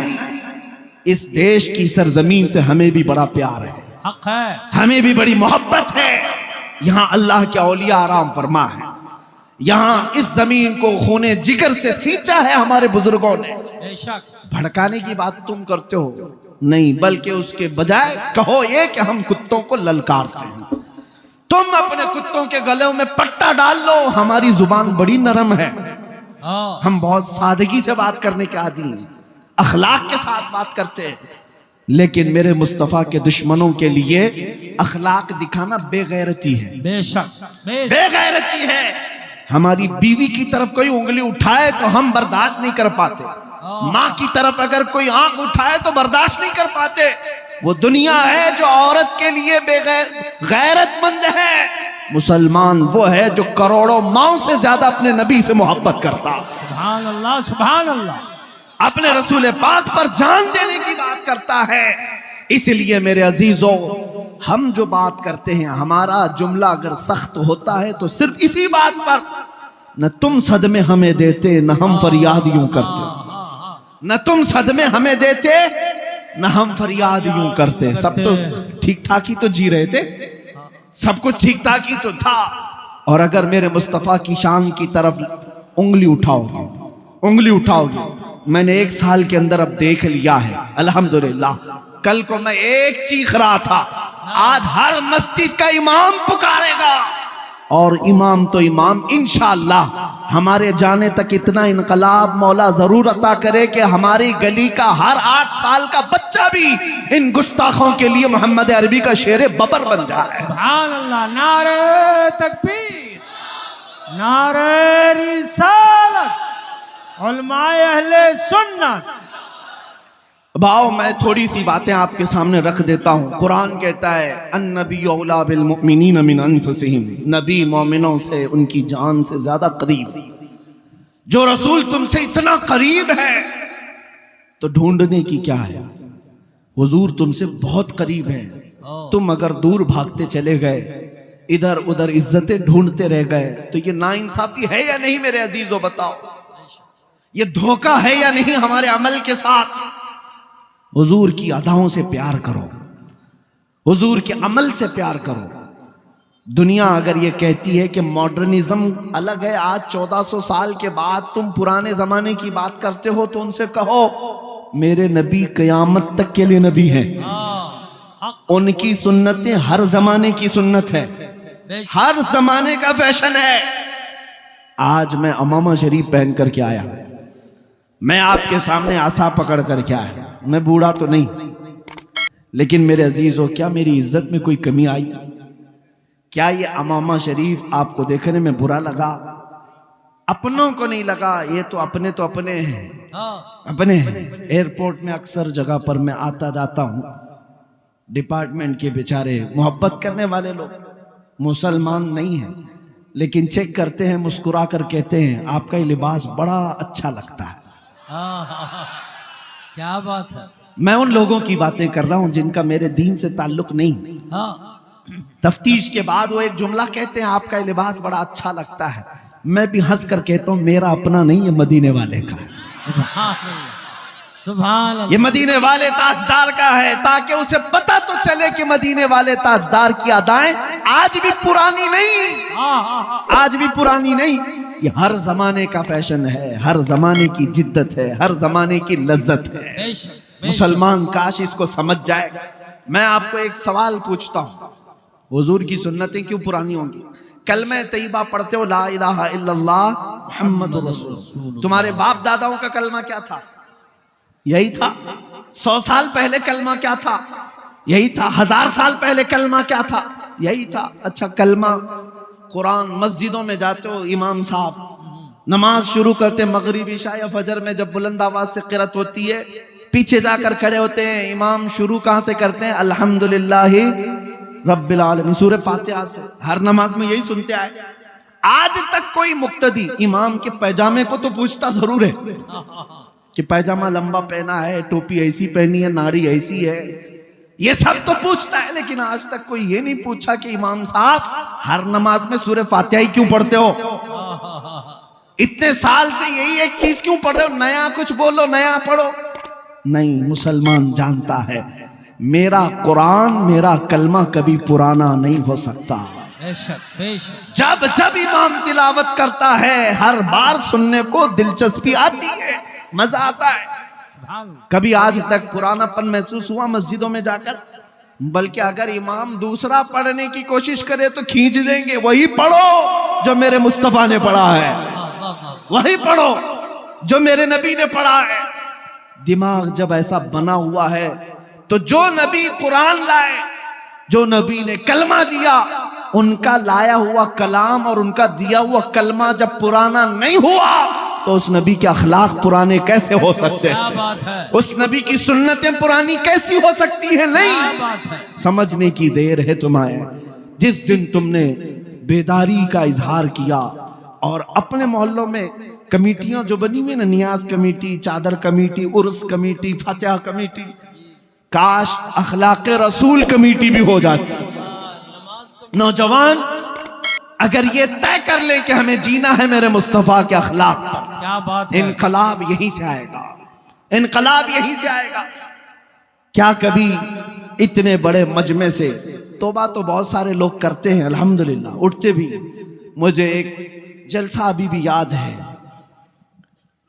Speaker 1: इस देश की सरजमीन से हमें भी बड़ा प्यार है,
Speaker 2: हक है। हमें
Speaker 1: हमें भी बड़ी मोहब्बत है। यहाँ अल्लाह के औलिया आराम फरमा है, यहाँ इस जमीन को खूने जिगर से सींचा है हमारे बुजुर्गों ने।
Speaker 2: बेशक।
Speaker 1: भड़काने की बात तुम करते हो, नहीं, बल्कि उसके बजाय कहो ये कि हम कुत्तों को ललकारते हैं। तुम अपने कुत्तों के गले में पट्टा डाल लो। हमारी जुबान बड़ी नरम है, हम बहुत सादगी से बात करने के आदी हैं, अखलाक के साथ बात करते हैं। लेकिन मेरे मुस्तफ़ा के दुश्मनों के लिए अखलाक दिखाना बेगैरती है।
Speaker 2: बेशक।
Speaker 1: बेगैरती है। हमारी बीवी की तरफ कोई उंगली उठाए तो हम बर्दाश्त नहीं कर पाते, माँ की तरफ अगर कोई आंख उठाए तो बर्दाश्त नहीं कर पाते। वो दुनिया है जो औरत के लिए गैरतमंद है। मुसलमान वो है जो करोड़ों माओं से ज्यादा अपने नबी से मोहब्बत करता,
Speaker 2: सुभान अल्लाह, सुभान अल्लाह,
Speaker 1: अपने रसूल पाक पर जान देने की बात करता है। इसलिए मेरे अजीजों, हम जो बात करते हैं, हमारा जुमला अगर सख्त होता है तो सिर्फ इसी बात पर, न तुम सदमे हमें देते न हम फरियाद यूं करते, न तुम सदमे हमें देते न हम फरियाद यूं करते। सब तो ठीक ठाक ही तो जी रहे थे, सब कुछ ठीक ठाक ही तो था। और अगर मेरे मुस्तफ़ा की शान की तरफ उंगली उठाओगे, उंगली उठाओगे, मैंने 1 साल के अंदर अब देख लिया है अल्हम्दुलिल्लाह। कल को मैं एक चीख रहा था, आज हर मस्जिद का इमाम पुकारेगा। और इमाम तो इमाम, इंशाअल्लाह हमारे जाने तक इतना इनकलाब मौला जरूर अता करे कि हमारी गली का हर 8 साल का बच्चा भी इन गुस्ताखों के लिए मोहम्मद अरबी का शेर बबर बन जाए।
Speaker 2: सुभान अल्लाह। नारे तकबीर, नारे रिसालत, उलमाए अहले सुन्नत।
Speaker 1: भाव, मैं थोड़ी सी बातें आपके सामने रख देता हूँ। कुरान कहता है अन्नबी औला बिल मुमिनीन मिन अनफुसिहिम, नबी मोमिनों से उनकी जान से ज्यादा करीब। जो रसूल तुमसे इतना करीब है तो ढूंढने की क्या है, हुजूर तुमसे बहुत करीब है। तुम अगर दूर भागते चले गए, इधर उधर इज्जतें ढूंढते रह गए, तो ये नाइंसाफी है या नहीं मेरे अजीजों? बताओ, ये धोखा है या नहीं हमारे अमल के साथ? हुजूर की अदाओं से प्यार करो, हुजूर के अमल से प्यार करो। दुनिया अगर ये कहती है कि मॉडर्निज्म अलग है, आज 1400 साल के बाद तुम पुराने जमाने की बात करते हो, तो उनसे कहो मेरे नबी कयामत तक के लिए नबी हैं। उनकी सुन्नतें हर जमाने की सुन्नत है, हर जमाने का फैशन है। आज मैं अमामा शरीफ पहन करके आया, मैं आपके सामने आसा पकड़ करके आया। मैं बूढ़ा तो नहीं, लेकिन मेरे अजीजों, क्या मेरी इज्जत में कोई कमी आई? क्या ये अमामा शरीफ आपको देखने में बुरा लगा? अपनों को नहीं लगा, ये तो अपने हैं, अपने हैं। एयरपोर्ट में अक्सर जगह पर मैं आता जाता हूँ, डिपार्टमेंट के बेचारे मोहब्बत करने वाले लोग, मुसलमान नहीं हैं, लेकिन चेक करते हैं, मुस्कुरा कर कहते हैं आपका ये लिबास बड़ा अच्छा लगता है।
Speaker 2: क्या बात है।
Speaker 1: मैं उन लोगों की बातें कर रहा हूं जिनका मेरे दीन से ताल्लुक नहीं।
Speaker 2: हाँ
Speaker 1: तफ्तीश के बाद वो एक जुमला कहते हैं, आपका ये लिबास बड़ा अच्छा लगता है। मैं भी हंस कर कहता हूं, मेरा अपना नहीं है, मदीने वाले का है।
Speaker 2: सुभान अल्लाह, सुभान अल्लाह।
Speaker 1: ये मदीने वाले ताजदार का है, ताकि उसे पता तो चले कि मदीने वाले ताजदार की अदाएं आज भी पुरानी नहीं, आज भी पुरानी नहीं। ये हर जमाने का फैशन है, हर जमाने की जिद्दत है, हर जमाने की लज्जत है। मुसलमान काश इसको समझ जाए। मैं आपको एक सवाल पूछता हूं, हुजूर की सुन्नतें क्यों पुरानी होंगी? कलमे तैयबा पढ़ते हो, ला इलाहा इल्लल्लाह मुहम्मदुर रसूलुल्लाह। तुम्हारे बाप दादाओं का कलमा क्या था? यही था। 100 साल पहले कलमा क्या था? यही था। 1000 साल पहले कलमा क्या था? यही था। अच्छा, कलमा कुरान मस्जिदों में जाते हो, इमाम साहब नमाज शुरू करते मगरिब इशा या फजर में, जब बुलंद आवाज से क़िरात होती है, पीछे जाकर खड़े होते हैं। इमाम शुरू कहां से करते हैं? अल्हम्दुलिल्लाहि रब्बिल आलमीन, सूरह फातिहा से। हर नमाज में यही सुनते आए। आज तक कोई मुक्तदी इमाम के पैजामे को तो पूछता जरूर है कि पैजामा लंबा पहना है, टोपी ऐसी पहनी है, नाड़ी ऐसी है, ये सब तो पूछता है। लेकिन आज तक कोई ये नहीं पूछा कि इमाम साहब हर नमाज में सूरह फातिहा ही क्यों पढ़ते हो? इतने साल से यही एक चीज क्यों पढ़ रहे हो? नया कुछ बोलो, नया पढ़ो। नहीं, मुसलमान जानता है मेरा कुरान, मेरा कलमा कभी पुराना नहीं हो सकता। जब जब इमाम तिलावत करता है, हर बार सुनने को दिलचस्पी आती है, मजा आता है। कभी आज तक पुरानापन महसूस हुआ मस्जिदों में जाकर? बल्कि अगर इमाम दूसरा पढ़ने की कोशिश करे तो खींच देंगे, वही पढ़ो जो मेरे मुस्तफा ने पढ़ा है, वही पढ़ो जो मेरे नबी ने पढ़ा है। दिमाग जब ऐसा बना हुआ है तो जो नबी कुरान लाए, जो नबी ने कलमा दिया, उनका लाया हुआ कलाम और उनका दिया हुआ कलमा जब पुराना नहीं हुआ तो उस नबी के अखलाक पुराने कैसे हो सकते हैं?
Speaker 2: बात है।
Speaker 1: उस नबी की सुन्नतें पुरानी कैसी हो सकती हैं? नहीं,
Speaker 2: बात है।
Speaker 1: समझने की देर है तुम्हें। जिस दिन तुमने बेदारी का इजहार किया और अपने मोहल्लों में कमेटियां जो बनी हुई ना, नियाज कमेटी, चादर कमेटी, उर्स कमेटी, फातिहा कमेटी, काश अखलाक रसूल कमेटी भी हो जाती। नौजवान अगर ये तय कर ले कि हमें जीना है मेरे मुस्तफा के अखलाक पर,
Speaker 2: क्या बात है।
Speaker 1: इनकलाब यहीं से आएगा, इनकलाब यहीं से आएगा। क्या कभी इतने बड़े मजमे से तौबा तो बहुत सारे लोग करते हैं, अल्हम्दुलिल्लाह, उठते भी। मुझे एक जलसा अभी भी याद है,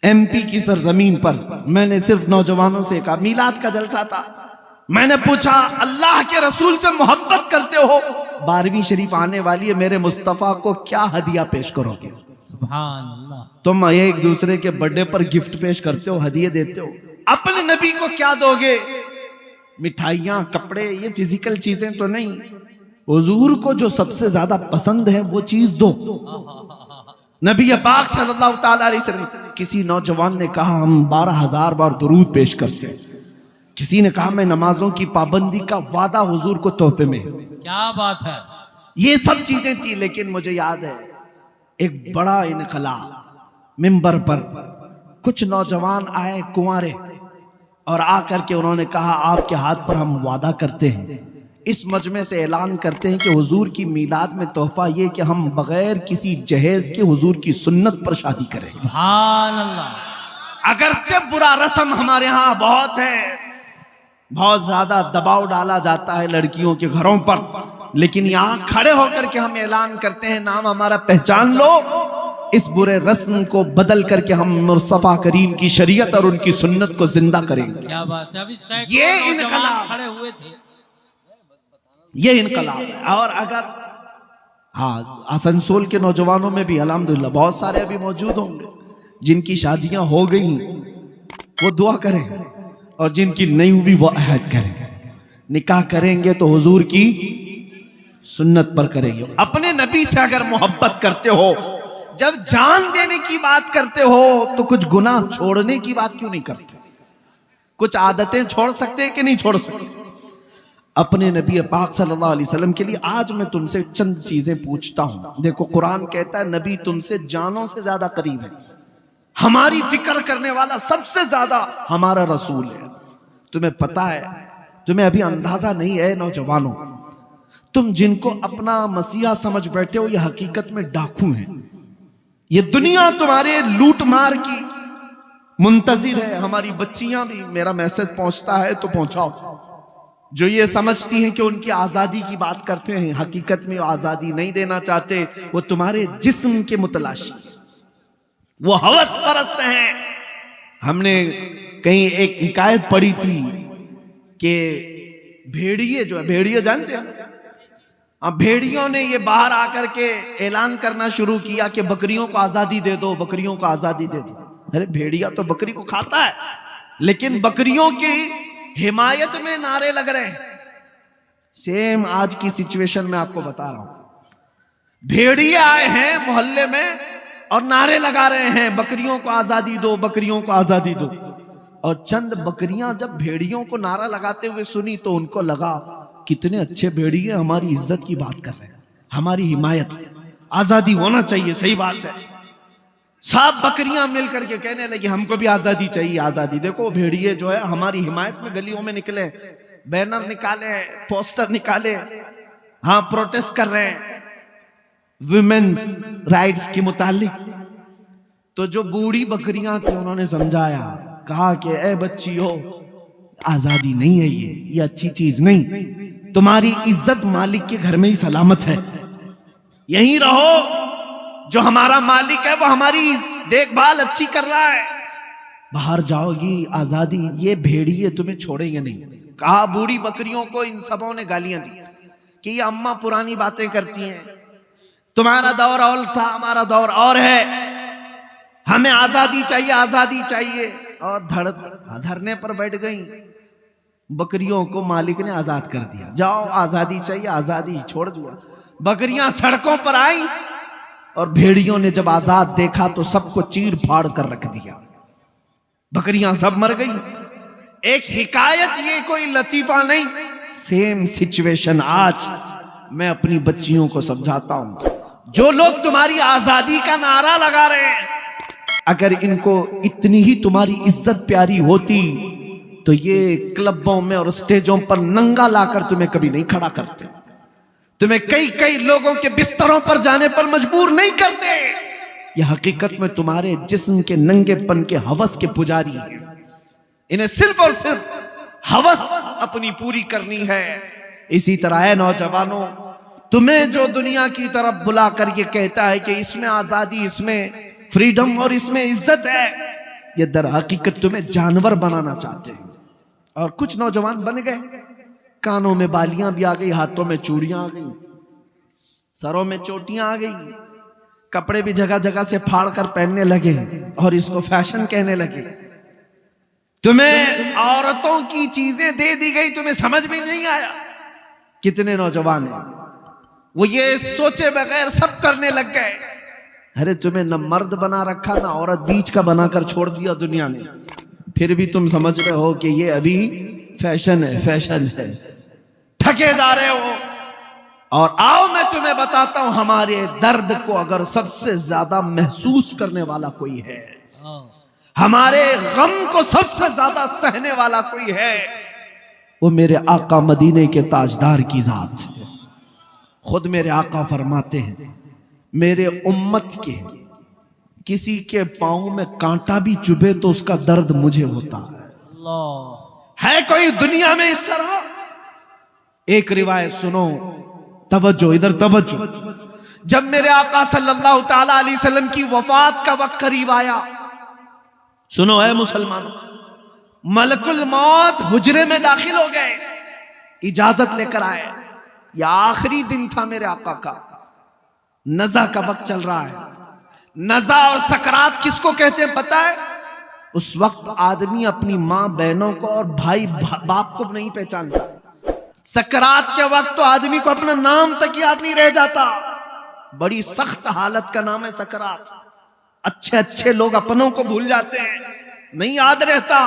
Speaker 1: एमपी की सरजमीन पर मैंने सिर्फ नौजवानों से कहा, मीलाद का जलसा था। मैंने पूछा, अल्लाह के रसूल से मोहब्बत करते हो, 12वीं शरीफ आने वाली है, मेरे मुस्तफा को क्या हदिया पेश करोगे?
Speaker 2: सुभान अल्लाह।
Speaker 1: तुम एक दूसरे के बर्थडे पर गिफ्ट पेश करते हो, हदिये देते हो, अपने नबी को क्या दोगे? मिठाइयां, कपड़े, ये फिजिकल चीजें तो नहीं। हुजूर को जो सबसे ज्यादा पसंद है वो चीज दो। नबी पाक सल्लल्लाहु ताला अलैहि वसल्लम, किसी नौजवान ने कहा हम 12,000 बार दुरूद पेश करते हैं। किसी ने कहा मैं नमाजों की पाबंदी का वादा हुजूर को तोहफे में।
Speaker 2: क्या बात है।
Speaker 1: ये सब चीजें थी। लेकिन मुझे याद है एक बड़ा इनकलाब, मिंबर पर कुछ नौजवान आए कुंवारे, और आकर के उन्होंने कहा आपके हाथ पर हम वादा करते हैं, इस मजमे से ऐलान करते हैं कि हुजूर की मीलाद में तोहफा ये कि हम बगैर किसी जहेज के हुजूर की सुन्नत पर शादी करें।
Speaker 2: सुभान अल्लाह।
Speaker 1: अगरचे बुरा रस्म हमारे यहाँ बहुत है, बहुत ज्यादा दबाव डाला जाता है लड़कियों के घरों पर, लेकिन यहाँ खड़े होकर के हम ऐलान करते हैं नाम हमारा पहचान लो, इस बुरे रस्म को बदल करके हम मुस्तफा करीम की शरीयत और उनकी सुन्नत को जिंदा करेंगे।
Speaker 2: क्या बात है। अभी
Speaker 1: ये इनकलाब
Speaker 2: खड़े हुए थे,
Speaker 1: ये इनकलाब है। और अगर हाँ, आसनसोल के नौजवानों में भी अल्हम्दुलिल्लाह बहुत सारे अभी मौजूद होंगे जिनकी शादियां हो गई, वो दुआ करें, और जिनकी नहीं हुई वो अहद करें। निकाह करेंगे तो हुजूर की सुन्नत पर करेंगे। अपने नबी से अगर मोहब्बत करते हो, जब जान देने की बात करते हो, तो कुछ गुनाह छोड़ने की बात क्यों नहीं करते? कुछ आदतें छोड़ सकते हैं कि नहीं छोड़ सकते? अपने नबी पाक सल्लल्लाहु अलैहि वसल्लम के लिए आज मैं तुमसे चंद चीजें पूछता हूं। देखो, कुरान कहता है नबी तुमसे जानों से ज्यादा करीब है, हमारी फिक्र करने वाला सबसे ज्यादा हमारा रसूल है। तुम्हें पता है, तुम्हें अभी अंदाजा नहीं है नौजवानों, तुम जिनको अपना मसीहा समझ बैठे हो ये हकीकत में डाकू हैं। ये दुनिया तुम्हारे लूट मार की मुंतजिर है। हमारी बच्चियां भी, मेरा मैसेज पहुंचता है तो पहुंचाओ, जो ये समझती हैं कि उनकी आजादी की बात करते हैं, हकीकत में वो आजादी नहीं देना चाहते, वो तुम्हारे जिस्म के मुतलाशी, वो हवस परस्त हैं। हमने कहीं एक हिकायत पढ़ी थी कि भेड़िए जो है, भेड़िए जानते हैं, अब भेड़ियों ने ये बाहर आकर के ऐलान करना शुरू किया कि बकरियों को आजादी दे दो, बकरियों को आजादी दे दो। अरे भेड़िया तो बकरी को खाता है, लेकिन बकरियों की हिमायत में नारे लग रहे हैं। सेम आज की सिचुएशन में आपको बता रहा हूं, भेड़िए आए हैं मोहल्ले में और नारे लगा रहे हैं बकरियों को आजादी दो, बकरियों को आजादी दो। और चंद बकरियां जब भेड़ियों को नारा लगाते हुए सुनी तो उनको लगा कितने अच्छे भेड़िए हमारी इज्जत की बात कर रहे हैं, हमारी हिमायत, आजादी होना चाहिए, सही बात है। सब बकरियां मिलकर के कहने लगी हमको भी आजादी चाहिए, आजादी। देखो भेड़िए जो है हमारी हिमायत में गलियों में निकले, बैनर निकाले, पोस्टर निकाले, हाँ प्रोटेस्ट कर रहे हैं वुमेन्स राइट्स के मुतालिक। तो जो बूढ़ी बकरियां थी उन्होंने समझाया, कहा कि ए बच्चियों, आजादी नहीं है ये अच्छी चीज नहीं, तुम्हारी इज्जत मालिक के घर में ही सलामत है, यहीं रहो, जो हमारा मालिक है वो हमारी देखभाल अच्छी कर रहा है, बाहर जाओगी आजादी, ये भेड़िए तुम्हें छोड़ेंगे नहीं। कहा बूढ़ी बकरियों को इन सबों ने गालियां दी कि ये अम्मा पुरानी बातें करती हैं, तुम्हारा दौर और था, हमारा दौर और है, हमें आजादी चाहिए, आजादी चाहिए। और धरने पर बैठ गई। बकरियों को मालिक ने आजाद कर दिया, जाओ आजादी चाहिए, आजादी छोड़ दिया। बकरियां सड़कों पर आई और भेड़ियों ने जब आजाद देखा तो सबको चीर फाड़ कर रख दिया, बकरियां सब मर गई। एक हिकायत, ये कोई लतीफा नहीं, सेम सिचुएशन आज मैं अपनी बच्चियों को समझाता हूं। जो लोग तुम्हारी आजादी का नारा लगा रहे हैं, अगर इनको इतनी ही तुम्हारी इज्जत प्यारी होती तो ये क्लबों में और स्टेजों पर नंगा लाकर तुम्हें कभी नहीं खड़ा करते, तुम्हें कई कई लोगों के बिस्तरों पर जाने पर मजबूर नहीं करते। ये हकीकत में तुम्हारे जिस्म के नंगेपन के हवस के पुजारी हैं। इन्हें सिर्फ और सिर्फ हवस अपनी पूरी करनी है। इसी तरह है नौजवानों, तुम्हें जो दुनिया की तरफ बुला कर ये कहता है कि इसमें आजादी, इसमें फ्रीडम और इसमें इज्जत है, ये दर हकीकत तुम्हें जानवर बनाना चाहते हैं। और कुछ नौजवान बन गए, कानों में बालियां भी आ गई, हाथों में चूड़ियां आ गई, सरों में चोटियां आ गई, कपड़े भी जगह जगह से फाड़ कर पहनने लगे और इसको फैशन कहने लगे। तुम्हें औरतों की चीजें दे दी गई, तुम्हें समझ में नहीं आया। कितने नौजवान हैं वो ये सोचे बगैर सब करने लग गए। अरे तुम्हें न मर्द बना रखा, ना औरत, बीच का बनाकर छोड़ दिया दुनिया ने, फिर भी तुम समझ रहे हो कि ये अभी फैशन है, फैशन है, ठगे जा रहे हो। और आओ मैं तुम्हें बताता हूं, हमारे दर्द को अगर सबसे ज्यादा महसूस करने वाला कोई है, हमारे गम को सबसे ज्यादा सहने वाला कोई है, वो मेरे आका मदीने के ताजदार की जात है। खुद मेरे आका फरमाते हैं, मेरे उम्मत के किसी के पांव में कांटा भी चुभे तो उसका दर्द मुझे होता है। अल्लाह, है कोई दुनिया में इस तरह? एक रिवायत सुनो, तवज्जो, इधर तवज्जो। जब मेरे आका सल्लल्लाहु ताला अलैहि वसल्लम की वफात का वक्त करीब आया, सुनो है मुसलमानों, मलकुल मौत हुजरे में दाखिल हो गए, इजाजत लेकर आए। यह आखिरी दिन था मेरे आका का, नज़ा का वक्त चल रहा है। नज़ा और सकरात किसको कहते हैं पता है? उस वक्त आदमी अपनी माँ बहनों को और भाई बाप को नहीं पहचानता। सकरात के वक्त तो आदमी को अपना नाम तक याद नहीं रह जाता। बड़ी सख्त हालत का नाम है सकरात। अच्छे अच्छे लोग अपनों को भूल जाते हैं, नहीं याद रहता।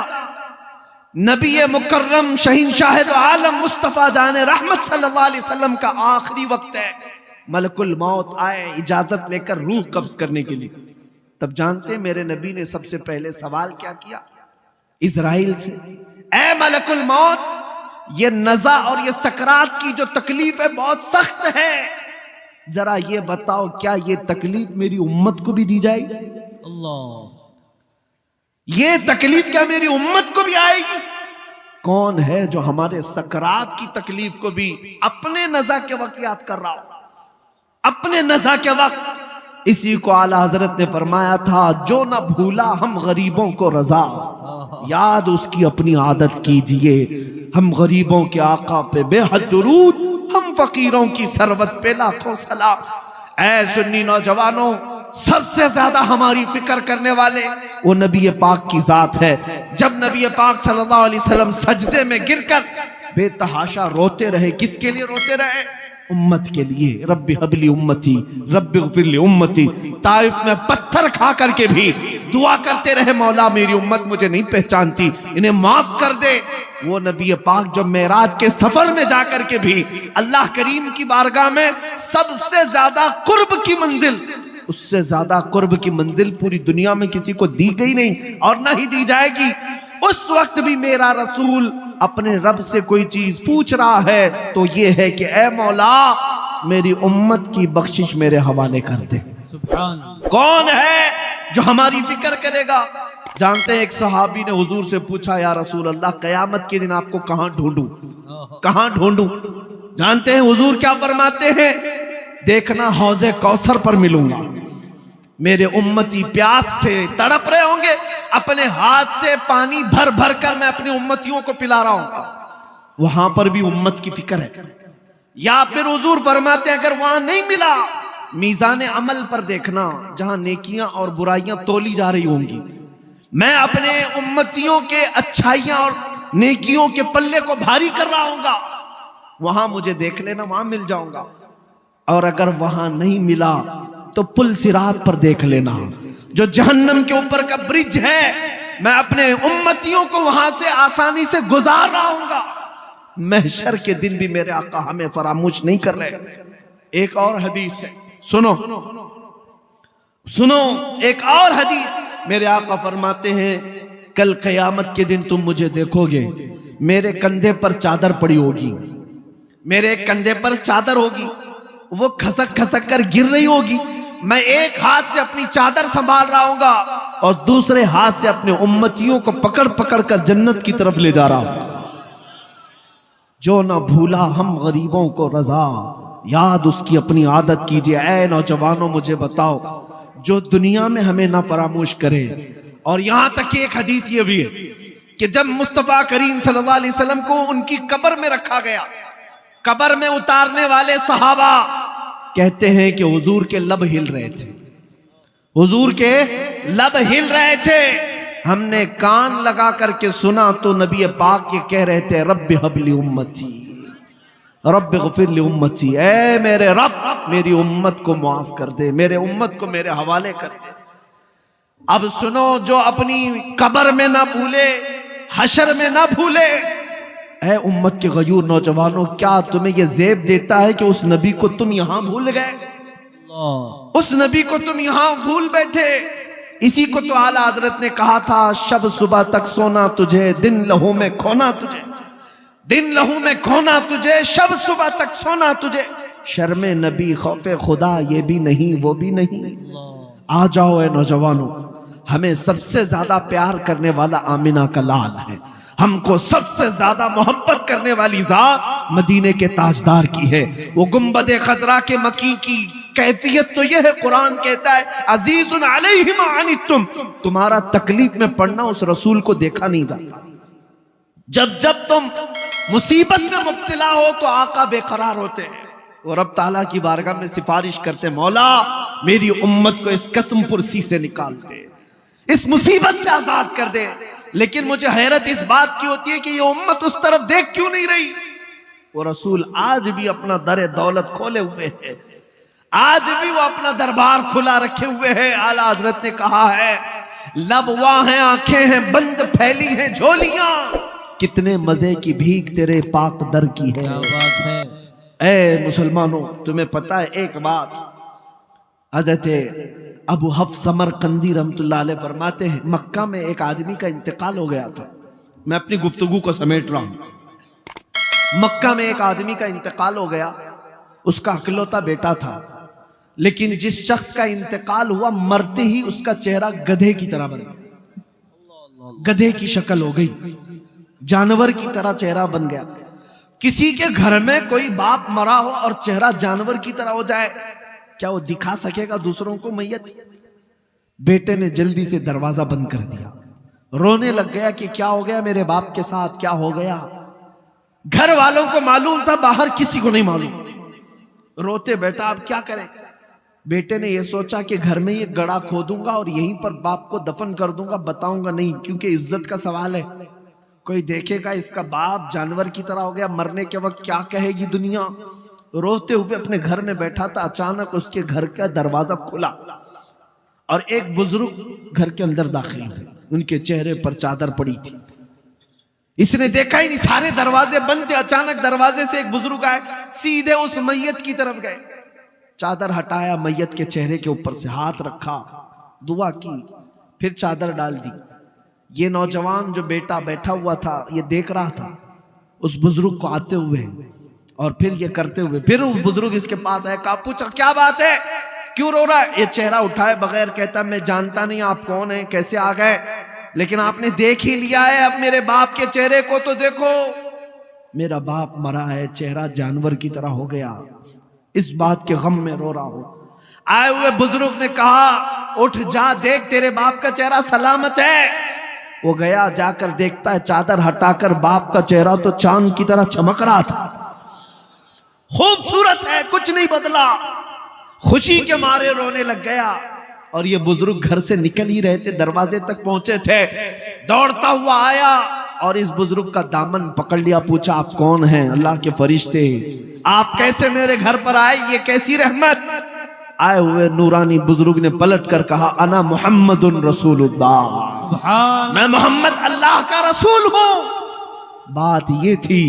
Speaker 1: नबी मुकर्रम शहींशाह दो आलम मुस्तफा जाने रहमत सल्लल्लाहु अलैहि वसल्लम का आखिरी वक्त है। मलकुल मौत आए इजाजत लेकर रूह कब्ज करने के लिए। तब जानते हैं मेरे नबी ने सबसे पहले सवाल क्या किया? इजराइल से, ऐ मलकुल मौत, ये नज़ा और ये सकरात की जो तकलीफ है बहुत सख्त है, जरा ये बताओ क्या ये तकलीफ मेरी उम्मत को भी दी जाएगी?
Speaker 2: अल्लाह,
Speaker 1: ये तकलीफ क्या मेरी उम्मत को भी आएगी? कौन है जो हमारे सकरात की तकलीफ को भी अपने नज़ा के वक्त याद कर रहा हो? अपने नज़ा के वक्त इसी को आला हजरत ने फरमाया था, जो ना भूला हम गरीबों को रजा, याद उसकी अपनी आदत कीजिए। हम गरीबों के आका पे बेहद दुरूद, हम फकीरों की सरवत पे लाखों सलाम। ऐ सुन्नी नौजवानों, सबसे ज्यादा हमारी फिक्र करने वाले वो नबी पाक की जात है। जब नबी पाक सल्लल्लाहु अलैहि वसल्लम सजदे में गिरकर बेतहाशा रोते रहे, किसके लिए रोते रहे? उम्मत के लिए। रब्बी हबली उम्मती, रब्बी ग़फिरली उम्मती। ताइफ में पत्थर खा करके भी दुआ करते रहे, मौला मेरी उम्मत मुझे नहीं पहचानती, इन्हें माफ कर दे। वो नबी पाक जो मेराज के सफर में जाकर के भी अल्लाह करीम की बारगाह में सबसे ज्यादा कुर्ब की मंजिल, उससे ज्यादा कुर्ब की मंजिल पूरी दुनिया में किसी को दी गई नहीं और ना ही दी जाएगी। उस वक्त भी मेरा रसूल अपने रब से कोई चीज पूछ रहा है तो ये है कि ऐ मौला मेरी उम्मत की बख्शिश मेरे हवाले कर दे।
Speaker 2: सुभान।
Speaker 1: कौन है जो हमारी फिक्र करेगा? जानते हैं एक सहाबी ने हुजूर से पूछा, या रसूल अल्लाह क़यामत के दिन आपको कहां ढूंढूं, कहां ढूंढूं? जानते हैं हुजूर क्या फरमाते हैं? देखना हौज़े कौसर पर मिलूंगा। मेरे उम्मती प्यास से तड़प रहे होंगे, अपने हाथ से पानी भर भर कर मैं अपनी उम्मतियों को पिला रहा हूं। वहां पर भी उम्मत की फिक्र है। या फिर हुजूर फरमाते हैं अगर वहां नहीं मिला, मीज़ान अमल पर देखना, जहां नेकियां और बुराइयां तोली जा रही होंगी, मैं अपने उम्मतियों के अच्छाइयां और नेकियों के पल्ले को भारी कर रहा हूंगा। वहां मुझे देख लेना, वहां मिल जाऊंगा। और अगर वहां नहीं मिला तो पुल सिरात पर देख लेना, जो जहन्नम के ऊपर का ब्रिज है, मैं अपने उम्मतियों को वहां से आसानी से गुजार रहा हूंगा। महशर के दिन भी मेरे आका हमें फरामोश नहीं कर रहे। एक और हदीस है, सुनो सुनो, एक और हदीस, मेरे आका फरमाते हैं कल क़यामत के दिन तुम मुझे देखोगे, मेरे कंधे पर चादर पड़ी होगी, मेरे कंधे पर चादर होगी, वो खसक खसक कर गिर रही होगी। मैं एक हाथ से अपनी चादर संभाल रहा हूंगा और दूसरे हाथ से अपने उम्मतियों को पकड़ पकड़ कर जन्नत की तरफ ले जा रहा हूं। जो ना भूला हम गरीबों को रजा, याद उसकी अपनी आदत कीजिए। ऐ नौजवानों मुझे बताओ, जो दुनिया में हमें ना फरामोश करे। और यहां तक कि एक हदीस ये भी है कि जब मुस्तफा करीम सल्लल्लाहु अलैहि वसल्लम को उनकी कब्र में रखा गया, कब्र में उतारने वाले सहाबा कहते हैं कि हुजूर के लब हिल रहे थे, हुजूर के लब हिल रहे थे। हमने कान लगा करके सुना तो नबी पाक ये कह रहे थे, रब्बी हबली उम्मती, रब्बी ग़फिरली उम्मती, ऐ मेरे रब मेरी उम्मत को माफ कर दे, मेरे उम्मत को मेरे हवाले कर दे। अब सुनो, जो अपनी कब्र में ना भूले, हशर में ना भूले। ऐ उम्मत के गयूर नौजवानों, क्या तुम्हें यह ज़ेब देता है कि उस नबी को तुम यहां भूल गए, उस नबी को तुम यहां भूल बैठे? इसी को तो आला हजरत ने कहा था, शब सुबह तक सोना तुझे, दिन लहू में खोना तुझे, दिन लहू में खोना तुझे, शब सुबह तक सोना तुझे। शर्मे नबी खौफे खुदा ये भी नहीं वो भी नहीं। आ जाओ ऐ नौजवानों, हमें सबसे ज्यादा प्यार करने वाला आमिना का लाल है, हमको सबसे ज्यादा मोहब्बत करने वाली जात मदीने के ताजदार की है। वो गुंबदे खजरा के मकी की कैफियत तो यह है, कुरान कहता है अजीजुन अलैहि मा अनितुम, तुम्हारा तकलीफ में पड़ना उस रसूल को देखा नहीं जाता। जब जब तुम मुसीबत में मुब्तला हो तो आका बेकरार होते हैं, वो रब ताला की बारगाह में सिफारिश करते, मौला मेरी उम्मत को इस कसम पुरसी से निकाल दे, इस मुसीबत से आजाद कर दे। लेकिन मुझे हैरत इस बात की होती है कि ये उम्मत उस तरफ देख क्यों नहीं रही? वो रसूल आज भी अपना दर दौलत खोले हुए है, आज भी वो अपना दरबार खुला रखे हुए है। आला हजरत ने कहा है, लबवा है आंखें हैं बंद, फैली हैं झोलियां, कितने मजे की भीख तेरे पाक दर की है।
Speaker 2: क्या बात है।
Speaker 1: ऐ मुसलमानों, तुम्हें पता है एक बात, हजरत अबू हफ्स समरकंदी रहमतुल्लाह अलैह फरमाते हैं, मक्का में एक आदमी का इंतकाल हो गया था। मैं अपनी गुफ्तगू को समेट रहा हूं। मक्का में एक आदमी का इंतकाल हो गया, उसका इकलौता बेटा था, लेकिन जिस शख्स का इंतकाल हुआ मरते ही उसका चेहरा गधे की तरह बन गया, गधे की शक्ल हो गई, जानवर की तरह चेहरा बन गया। किसी के घर में कोई बाप मरा हो और चेहरा जानवर की तरह हो जाए, क्या वो दिखा सकेगा दूसरों को मैयत? बेटे ने जल्दी से दरवाजा बंद कर दिया, रोने लग गया कि क्या हो गया मेरे बाप के साथ, क्या हो गया। घर वालों को मालूम था, बाहर किसी को नहीं मालूम। रोते बेटा अब क्या करें। बेटे ने यह सोचा कि घर में ये गड़ा खोदूंगा और यहीं पर बाप को दफन कर दूंगा, बताऊंगा नहीं, क्योंकि इज्जत का सवाल है। कोई देखेगा इसका बाप जानवर की तरह हो गया, मरने के वक्त क्या कहेगी दुनिया। रोते हुए अपने घर में बैठा था, अचानक उसके घर का दरवाजा खुला और एक बुजुर्ग घर के अंदर दाखिल हुए। उनके चेहरे पर चादर पड़ी थी। इसने देखा ही नहीं, सारे दरवाजे बंद थे। अचानक दरवाजे से एक बुजुर्ग आए, सीधे उस मैयत की तरफ गए, चादर हटाया, मैयत के चेहरे के ऊपर से हाथ रखा, दुआ की, फिर चादर डाल दी। ये नौजवान जो बेटा बैठा हुआ था ये देख रहा था उस बुजुर्ग को आते हुए और फिर ये करते हुए। फिर वो बुजुर्ग इसके पास आया, कहा पूछा क्या बात है, क्यों रो रहा है। ये चेहरा उठाए बगैर कहता मैं जानता नहीं आप कौन है, कैसे आ गए, लेकिन आपने देख ही लिया है, अब मेरे बाप के चेहरे को तो देखो। मेरा बाप मरा है, चेहरा जानवर की तरह हो गया, इस बात के गम में रो रहा हूं। आए हुए बुजुर्ग ने कहा उठ जा, देख तेरे बाप का चेहरा सलामत है। वो गया, जाकर देखता है चादर हटाकर बाप का चेहरा तो चांद की तरह चमक रहा था, खूबसूरत है, कुछ नहीं बदला। खुशी के मारे रोने लग गया। और ये बुजुर्ग घर से निकल ही रहे थे, दरवाजे तक पहुंचे थे, दौड़ता हुआ आया और इस बुजुर्ग का दामन पकड़ लिया, पूछा आप कौन हैं। अल्लाह के फरिश्ते, आप कैसे मेरे घर पर आए, ये कैसी रहमत। आए हुए नूरानी बुजुर्ग ने पलट कर कहा अना मुहम्मदुन रसूलुल्लाह, मैं मोहम्मद अल्लाह का रसूल हूं। बात ये थी,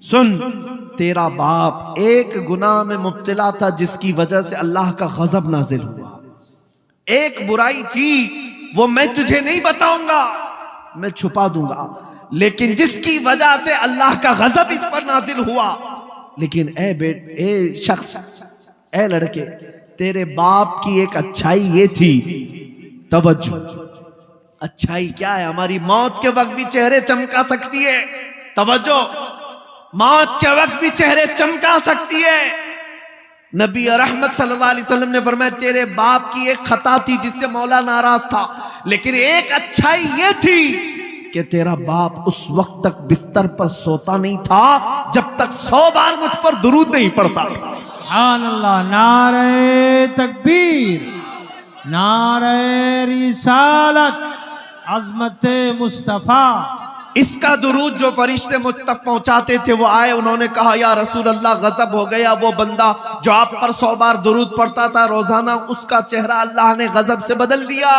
Speaker 1: सुन तेरा बाप एक गुनाह में मुब्तला था जिसकी वजह से अल्लाह का गजब नाजिल हुआ। एक बुराई थी, वो मैं तुझे नहीं बताऊंगा, मैं छुपा दूंगा, लेकिन जिसकी वजह से अल्लाह का गजब इस पर नाजिल हुआ। लेकिन ए शख्स, ए लड़के, तेरे बाप की एक अच्छाई ये थी, तवज्जो। अच्छाई क्या है? हमारी मौत के वक्त भी चेहरे चमका सकती है। तवज्जो, मौत के वक्त भी चेहरे चमका सकती है। नबी रहमत सल्लल्लाहु अलैहि वसल्लम ने फरमाया तेरे बाप की एक खता थी जिससे मौला नाराज था, लेकिन एक अच्छाई ये थी कि तेरा बाप उस वक्त तक बिस्तर पर सोता नहीं था जब तक 100 बार मुझ पर दुरूद नहीं पड़ता था।
Speaker 2: सुभान अल्लाह, नारे तकबीर, नारे रिसालत, अज़मत मुस्तफा।
Speaker 1: इसका दुरूद जो फरिश्ते मुझ तक पहुंचाते थे वो आए, उन्होंने कहा या रसूल अल्लाह गजब हो गया, वो बंदा जो आप पर 100 बार दुरूद पढ़ता था रोजाना, उसका चेहरा अल्लाह ने गजब से बदल दिया।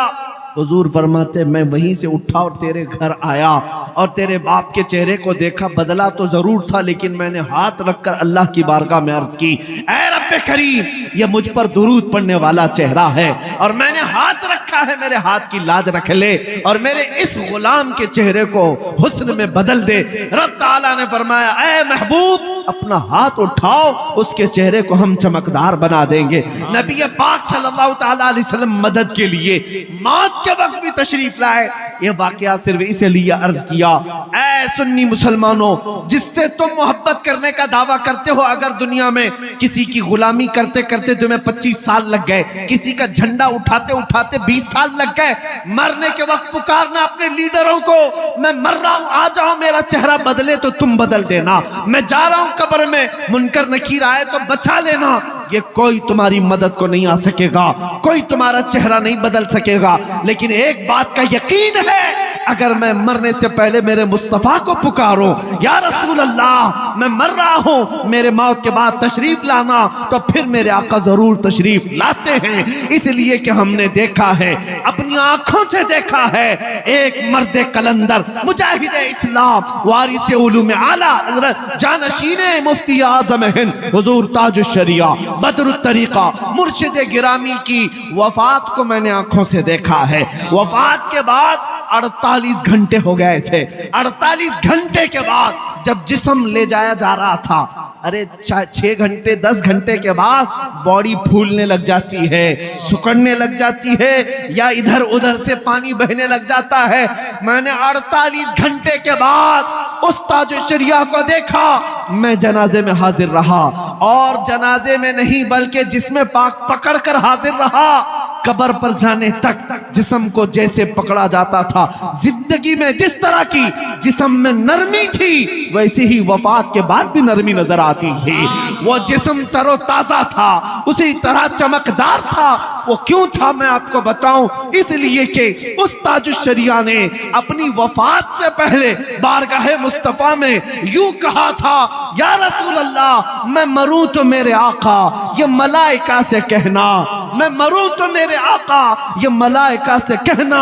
Speaker 1: हुजूर फरमाते मैं वहीं से उठा और तेरे घर आया और तेरे बाप के चेहरे को देखा, बदला तो जरूर था, लेकिन मैंने हाथ रखकर अल्लाह की बारगाह में अर्ज की, ऐ रब्बे करीम, ये मुझ पर दुरूद पढ़ने वाला चेहरा है और मैंने हाथ रखा है, मेरे हाथ की लाज रख ले और मेरे इस गुलाम के चेहरे को हुस्न में बदल दे। रब ताला ने फरमाया ऐ महबूब, अपना हाथ उठाओ, उसके चेहरे को हम चमकदार बना देंगे। नबी पाक सल्लल्लाहु ताला अलैहि वसल्लम मदद के लिए मौत के वक्त भी तशरीफ लाए। यह वाकया सिर्फ इसलिए अर्ज किया, ऐ सुन्नी मुसलमानों, जिससे तुम मोहब्बत करने का दावा करते हो, अगर दुनिया में किसी की गुलामी करते करते तुम्हें 25 साल लग गए, किसी का झंडा उठाते उठाते 20 साल लग गए, मरने के वक्त पुकारना अपने लीडरों को, मैं मर रहा हूं, आ जाओ, मेरा चेहरा बदले तो तुम बदल देना, मैं जा रहा हूं कब्र में, मुनकर नकीर आए तो बचा लेना, ये कोई तुम्हारी मदद को नहीं आ सकेगा, कोई तुम्हारा चेहरा नहीं बदल सकेगा। लेकिन एक बात का यकीन है, अगर मैं मरने से पहले मेरे मुस्तफ़ा को पुकारूं, या रसूल अल्लाह मैं मर रहा हूं, मेरे मौत के बाद तशरीफ लाना, तो फिर मेरे आका जरूर तशरीफ लाते हैं। इसलिए कि हमने देखा है, अपनी आंखों से देखा है, एक मर्द कलंदर मुजाहिद इस्लाम वारिस उलूम आला हज़रत जानशीने मुफ्ती आज़म हिंद हुजूर ताजुश शरिया बदरुत तरीका मुर्शिद गिरामी की वफात को मैंने आंखों से देखा है। वफात के बाद 48 घंटे हो गए थे। 48 घंटे के बाद जब जिस्म ले जाया जा रहा था, अरे 6 घंटे 10 घंटे के बाद बॉडी फूलने लग जाती है, सुकड़ने लग जाती है, या इधर उधर से पानी बहने लग जाता है। मैंने 48 घंटे के बाद उस ताजुशरिया को देखा। मैं जनाजे में हाजिर रहा, और जनाजे में नहीं बल्कि जिसमें पाक पकड़ कर हाजिर रहा। कब्र पर जाने तक जिस्म को जैसे पकड़ा जाता था, जिंदगी में जिस तरह की जिस्म में नरमी थी, वैसे ही वफात के बाद भी नरमी नजर आती थी। वो जिस्म तरोताजा था, उसी तरह चमकदार था। वो क्यों था मैं आपको बताऊं, इसलिए कि उस ताजुशरिया ने अपनी वफात से पहले बारगाहे मुस्तफा में यूं कहा था, या रसूल अल्लाह मैं मरूं तो मेरे आका ये मलाइका से कहना, मैं मरूं तो मेरे आका ये मलाइका से कहना,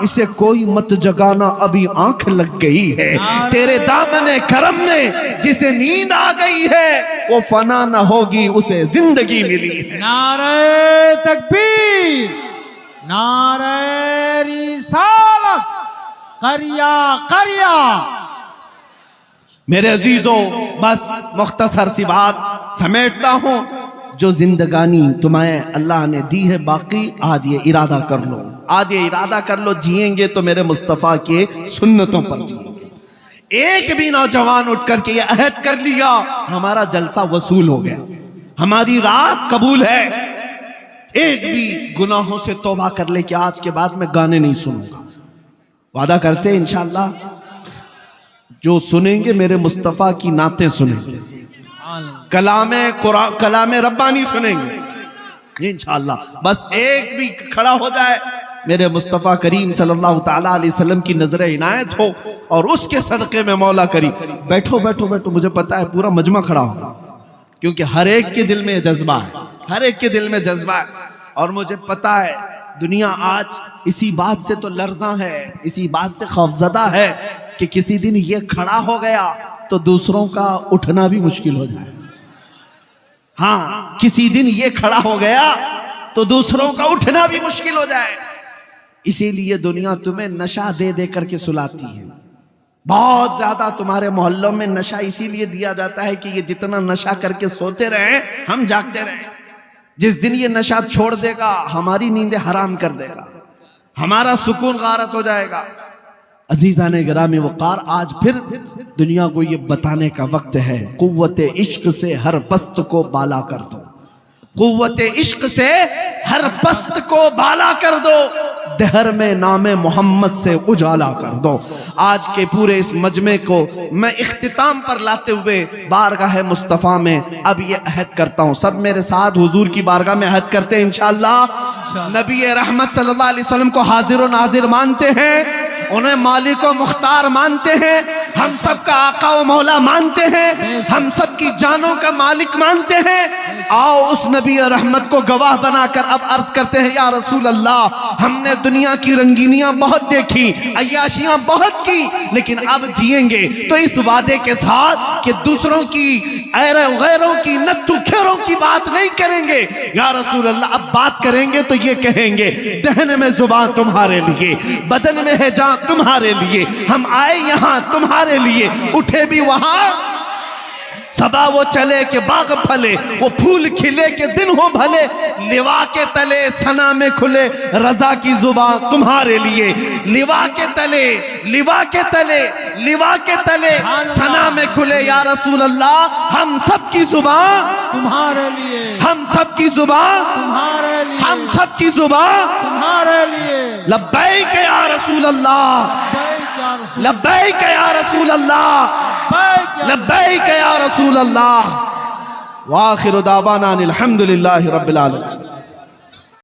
Speaker 1: इसे कोई मत जगाना, अभी आंख लग गई है। तेरे दामने करम में जिसे नींद आ गई है, वो फना न होगी, उसे जिंदगी मिली है।
Speaker 2: नारे तकबीर, नारे रिसालत, करिया करिया।
Speaker 1: मेरे अजीजों, बस मुख्तसर सी बात समेटता हूं। जो जिंदगानी तुम्हें अल्लाह ने दी है, बाकी आज ये इरादा कर लो, आज ये इरादा कर लो, जिएंगे तो मेरे मुस्तफ़ा के सुन्नतों पर जिएंगे। एक भी नौजवान उठ करके ये अहद कर लिया, हमारा जलसा वसूल हो गया, हमारी रात कबूल है। एक भी गुनाहों से तौबा कर ले कि आज के बाद मैं गाने नहीं सुनूंगा। वादा करते हैं इंशाअल्लाह, जो सुनेंगे मेरे मुस्तफ़ा की नातें सुनेंगे, कलामे कुरान कलामे रब्बानी सुनेंगे इंशाअल्लाह। बस एक भी खड़ा हो जाए, मेरे मुस्तफ़ा करीम सल्लल्लाहु ताला अलैहि वसल्लम की नजर इनायत हो, और उसके सदक़े में मौला करी। बैठो बैठो बैठो, मुझे पता है पूरा मजमा खड़ा होगा, क्योंकि हर एक के दिल में जज्बा है, हर एक के दिल में जज्बा है। और मुझे पता है दुनिया आज इसी बात से तो लर्जा है, इसी बात से खौफजदा है कि किसी दिन ये खड़ा हो गया तो दूसरों का उठना भी मुश्किल हो जाए। हाँ, किसी दिन ये खड़ा हो गया तो दूसरों का उठना भी मुश्किल हो जाए। इसीलिए दुनिया तुम्हें नशा दे दे करके सुलाती है। बहुत ज्यादा तुम्हारे मोहल्लों में नशा इसीलिए दिया जाता है कि ये जितना नशा करके सोते रहे, हम जागते रहे। जिस दिन ये नशा छोड़ देगा, हमारी नींदें हराम कर देगा, हमारा सुकून गारत हो जाएगा। अजीज़ाने गिरामी वक़ार, आज फिर दुनिया को ये बताने का वक्त है, कुव्वत इश्क से हर पस्त को बाला कर दो, कुव्वत इश्क से हर पस्त को बाला कर दो, दहर में नामे मोहम्मद से उजाला कर दो। आज के पूरे इस मजमे को मैं इख्तिताम पर लाते हुए बारगाह मुस्तफ़ा में अब ये अहद करता हूँ। सब मेरे साथ हुजूर की बारगाह में अहद करते हैं इंशाअल्लाह। नबी रहमत सल्लल्लाहु अलैहि वसल्लम को हाजिर व नाजिर मानते हैं, उन्हें मालिक व मुख्तार मानते हैं, हम सब का आका व मौला मानते हैं, हम सब की जानों का मालिक मानते हैं। आओ उस नबी रहमत को गवाह बनाकर अब अर्ज करते हैं, या रसूल अल्लाह, हमने दुनिया की रंगीनियां बहुत देखी, अय्याशियां बहुत की, लेकिन अब जिएंगे तो इस वादे के साथ कि दूसरों की गैरों की नत्थु खेरों की बात नहीं करेंगे। या रसूल अल्लाह, अब बात करेंगे तो ये कहेंगे, दहन में जुबान तुम्हारे लिए, बदन में है जान तुम्हारे लिए, हम आए यहाँ तुम्हारे लिए, उठे भी वहां सबा वो चले के बाग फले, वो फूल खिले के दिन हो भले, लिवा के तले सना में खुले, रजा की जुबान तुम्हारे लिए, लिवा के तले, लिवा के तले, लिवा के तले सना में खुले। या रसूल अल्लाह, हम सब की जुबान
Speaker 2: तुम्हारे लिए,
Speaker 1: हम सब की जुबान
Speaker 2: तुम्हारे लिए,
Speaker 1: हम सब की जुबान
Speaker 2: तुम्हारे लिए।
Speaker 1: लब्बैक या रसूल अल्लाह, लब्बैक या रसूल अल्लाह, लब्बैक या रसूल अल्लाह। व आखिरु दावाना अनिल हम्दुलिल्लाहि रब्बिल आलमीन।